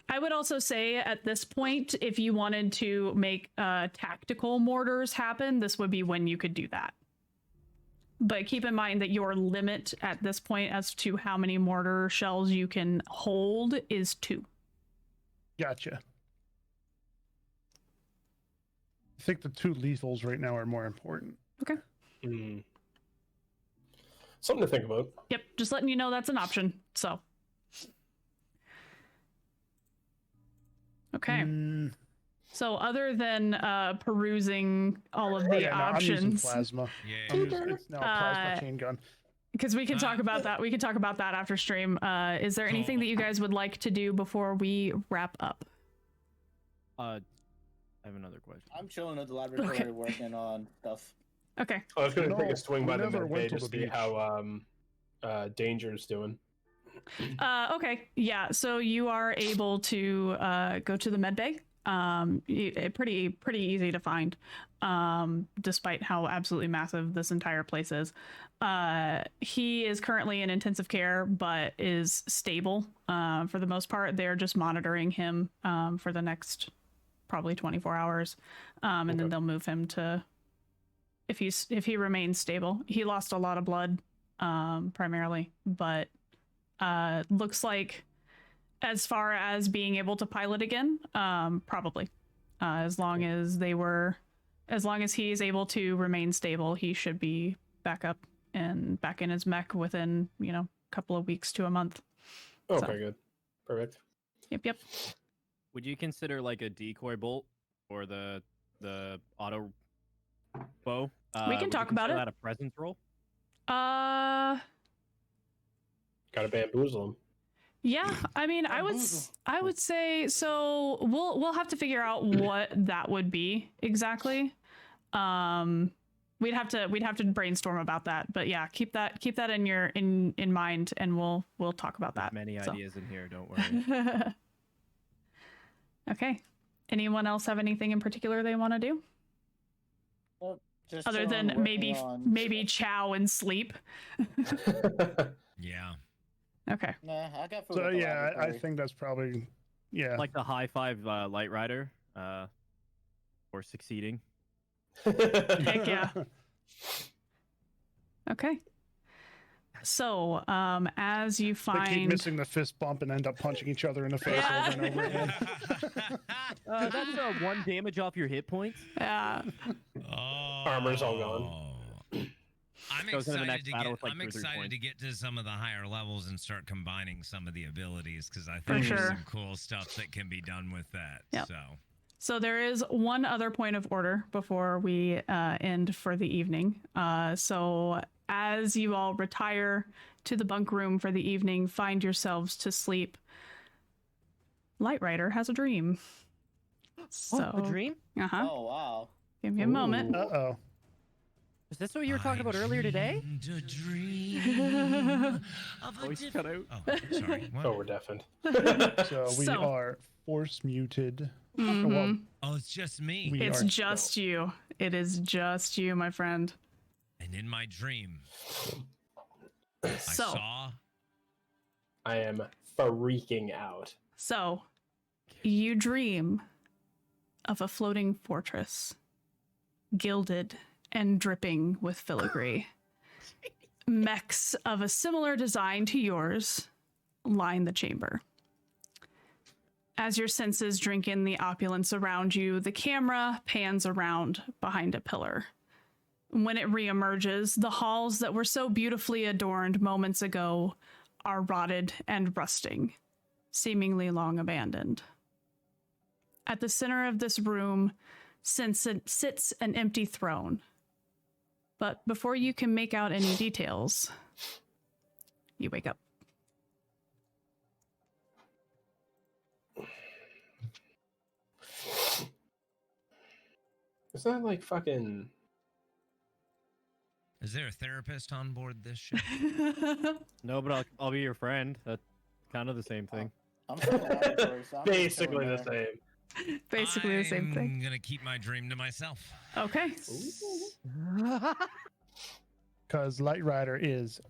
I would also say at this point, if you wanted to make tactical mortars happen, this would be when you could do that. But keep in mind that your limit at this point as to how many mortar shells you can hold is 2. Gotcha. I think the 2 lethals right now are more important. Mm. Something to think about. Yep, just letting you know that's an option. So. Okay. Mm, So other than perusing all of the yeah, no, I'm using options, plasma. Yeah. It's now a plasma chain gun. because we can talk about that. We can talk about that after stream. Is there anything that you guys would like to do before we wrap up? I have another question. I'm chilling at the laboratory Okay. working on stuff. Okay. I was going to No, take a swing by we the never med bay went to to the see beach. how Danger's doing. Okay. Yeah. So you are able to go to the med bay. Pretty easy to find, despite how absolutely massive this entire place is. He is currently in intensive care, but is stable for the most part. They're just monitoring him for the next probably 24 hours, and then Okay. they'll move him to if he remains stable. He lost a lot of blood, primarily, but looks like as far as being able to pilot again, probably as long as he is able to remain stable, he should be back up and back in his mech within a couple of weeks to a month. Okay, So. good. Perfect. Yep. Would you consider like a decoy bolt or the the auto bow. We can talk about consider it. That a presence roll? Gotta bamboozle him. Yeah, I mean, I would say so. We'll have to figure out what that would be exactly. We'd have to brainstorm about that. But yeah, keep that in mind, and we'll talk about that. Many So. ideas in here. Don't worry. Okay. Anyone else have anything in particular they want to do? Well, just Other so I'm than working on- maybe chow and sleep. Yeah. Okay. Nah, I got food. So at the yeah, I laboratory. think that's probably Like the high five Light Rider, or succeeding. Heck yeah. Okay. So, as you They keep find, missing the fist bump and end up punching each other in the face Yeah. over and over again. That's 1 damage off your hit points. yeah, Armor's all gone. I'm Goes into the excited next to battle get. with, like, I'm 2 or 3 excited points. to get to some of the higher levels and start combining some of the abilities because I For think sure. there's some cool stuff that can be done with that. Yep. So so there is one other point of order before we end for the evening. So as you all retire to the bunk room for the evening, find yourselves to sleep. Light Rider has a dream. So A dream? Uh-huh. Oh wow. Give me a moment. Uh-oh. Is this what you were talking about earlier today? dreamed a dream of a Voice cut out. Oh, sorry. What? Oh, we're deafened. So we So- are force muted. Mhm. Well, Oh, it's just me. we It's are just you. It is just you, my friend. And in my dream, I So, saw. I am freaking out. so you dream of a floating fortress, gilded and dripping with filigree. Mechs of a similar design to yours line the chamber. As your senses drink in the opulence around you, the camera pans around behind a pillar. When it reemerges, the halls that were so beautifully adorned moments ago are rotted and rusting, seemingly long abandoned. At the center of this room sits an empty throne. But before you can make out any details, you wake up. Is that like fucking? Is there a therapist on board this ship? No, but I'll be your friend. That's kind of the same thing. I'm from the laboratory, so I'm just Basically chilling the there. same. Basically the same thing. I'm gonna keep my dream to myself. Okay. because Light Rider is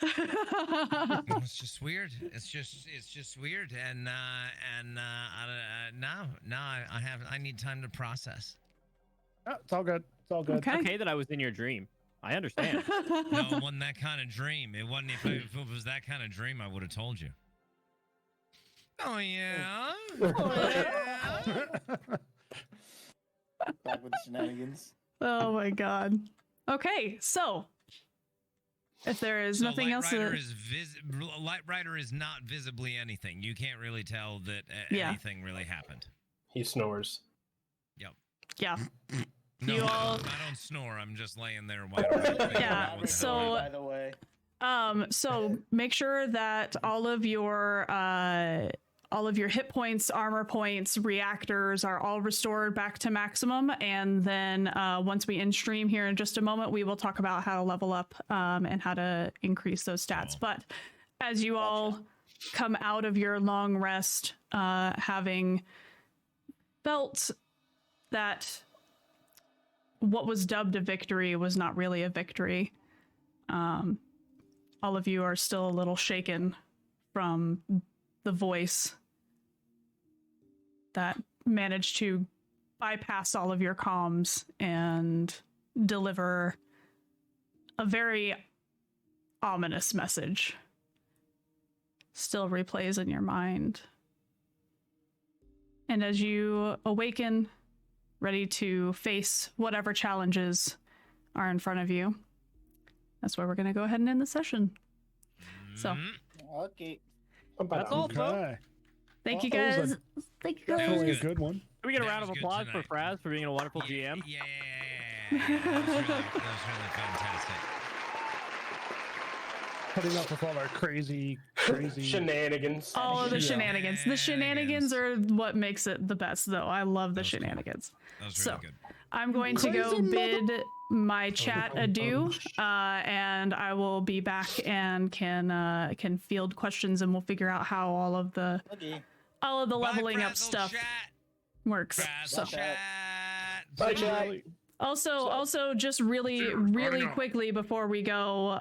It's just weird. It's just weird, and I need time to process. oh, it's all good. It's all good. Okay. Okay, that I was in your dream. I understand. No, it wasn't that kind of dream. It wasn't. If it was that kind of dream, I would have told you. Oh yeah. Oh, yeah. Back with the shenanigans. Oh my god. Okay, so if there is nothing Light else, Rider Light Rider is not visibly anything. You can't really tell that Yeah. anything really happened. He snores. yeah. No, You I all- don't snore. I'm just laying there wide awake. thinking Yeah, about what the so- hell By the way, So make sure that all of your hit points, armor points, reactors are all restored back to maximum. And then once we end stream here in just a moment, we will talk about how to level up and how to increase those stats. Cool. But as you all come out of your long rest, having felt that what was dubbed a victory was not really a victory, all of you are still a little shaken from the voice that managed to bypass all of your comms and deliver a very ominous message. Still replays in your mind. And as you awaken, ready to face whatever challenges are in front of you, that's where we're going to go ahead and end the session. So, okay. That's all, folks. Okay. thank you Well, that was guys. Thank you guys. Definitely a good. good one. Can we get a That round of was good applause for tonight. Fraz for being a wonderful GM? Yeah. That was really fantastic. Putting up with all our crazy Shenanigans. All of the Yeah. shenanigans. The shenanigans are what makes it the best, though. I love the shenanigans. That was So, really good. I'm going to go bid my chat adieu, and I will be back and can field questions, and we'll figure out how all of the leveling up stuff works. So. Bye, chat. Also, just really quickly before we go,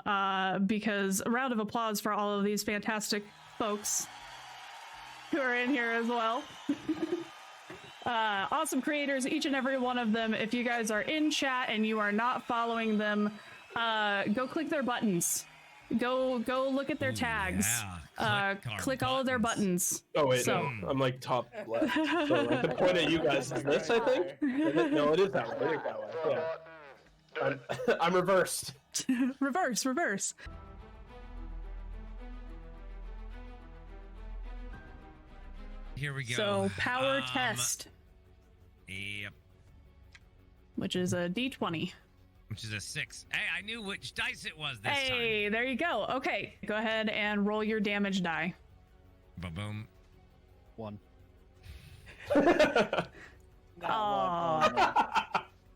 because a round of applause for all of these fantastic folks who are in here as well. Awesome creators, each and every one of them. If you guys are in chat and you are not following them, go click their buttons. Go look at their tags. Click all of their buttons. Oh wait, So- no, I'm like top left. So like, the point at you guys is this, I think. No, it is that way. It is that way. Yeah. I'm reversed. reverse. Here we go. So power test, Yep. which is a D20. Which is a 6. Hey, I knew which dice it was this Hey, there you go. Okay, go ahead and roll your damage die. time. Ba-boom. 1. Not one.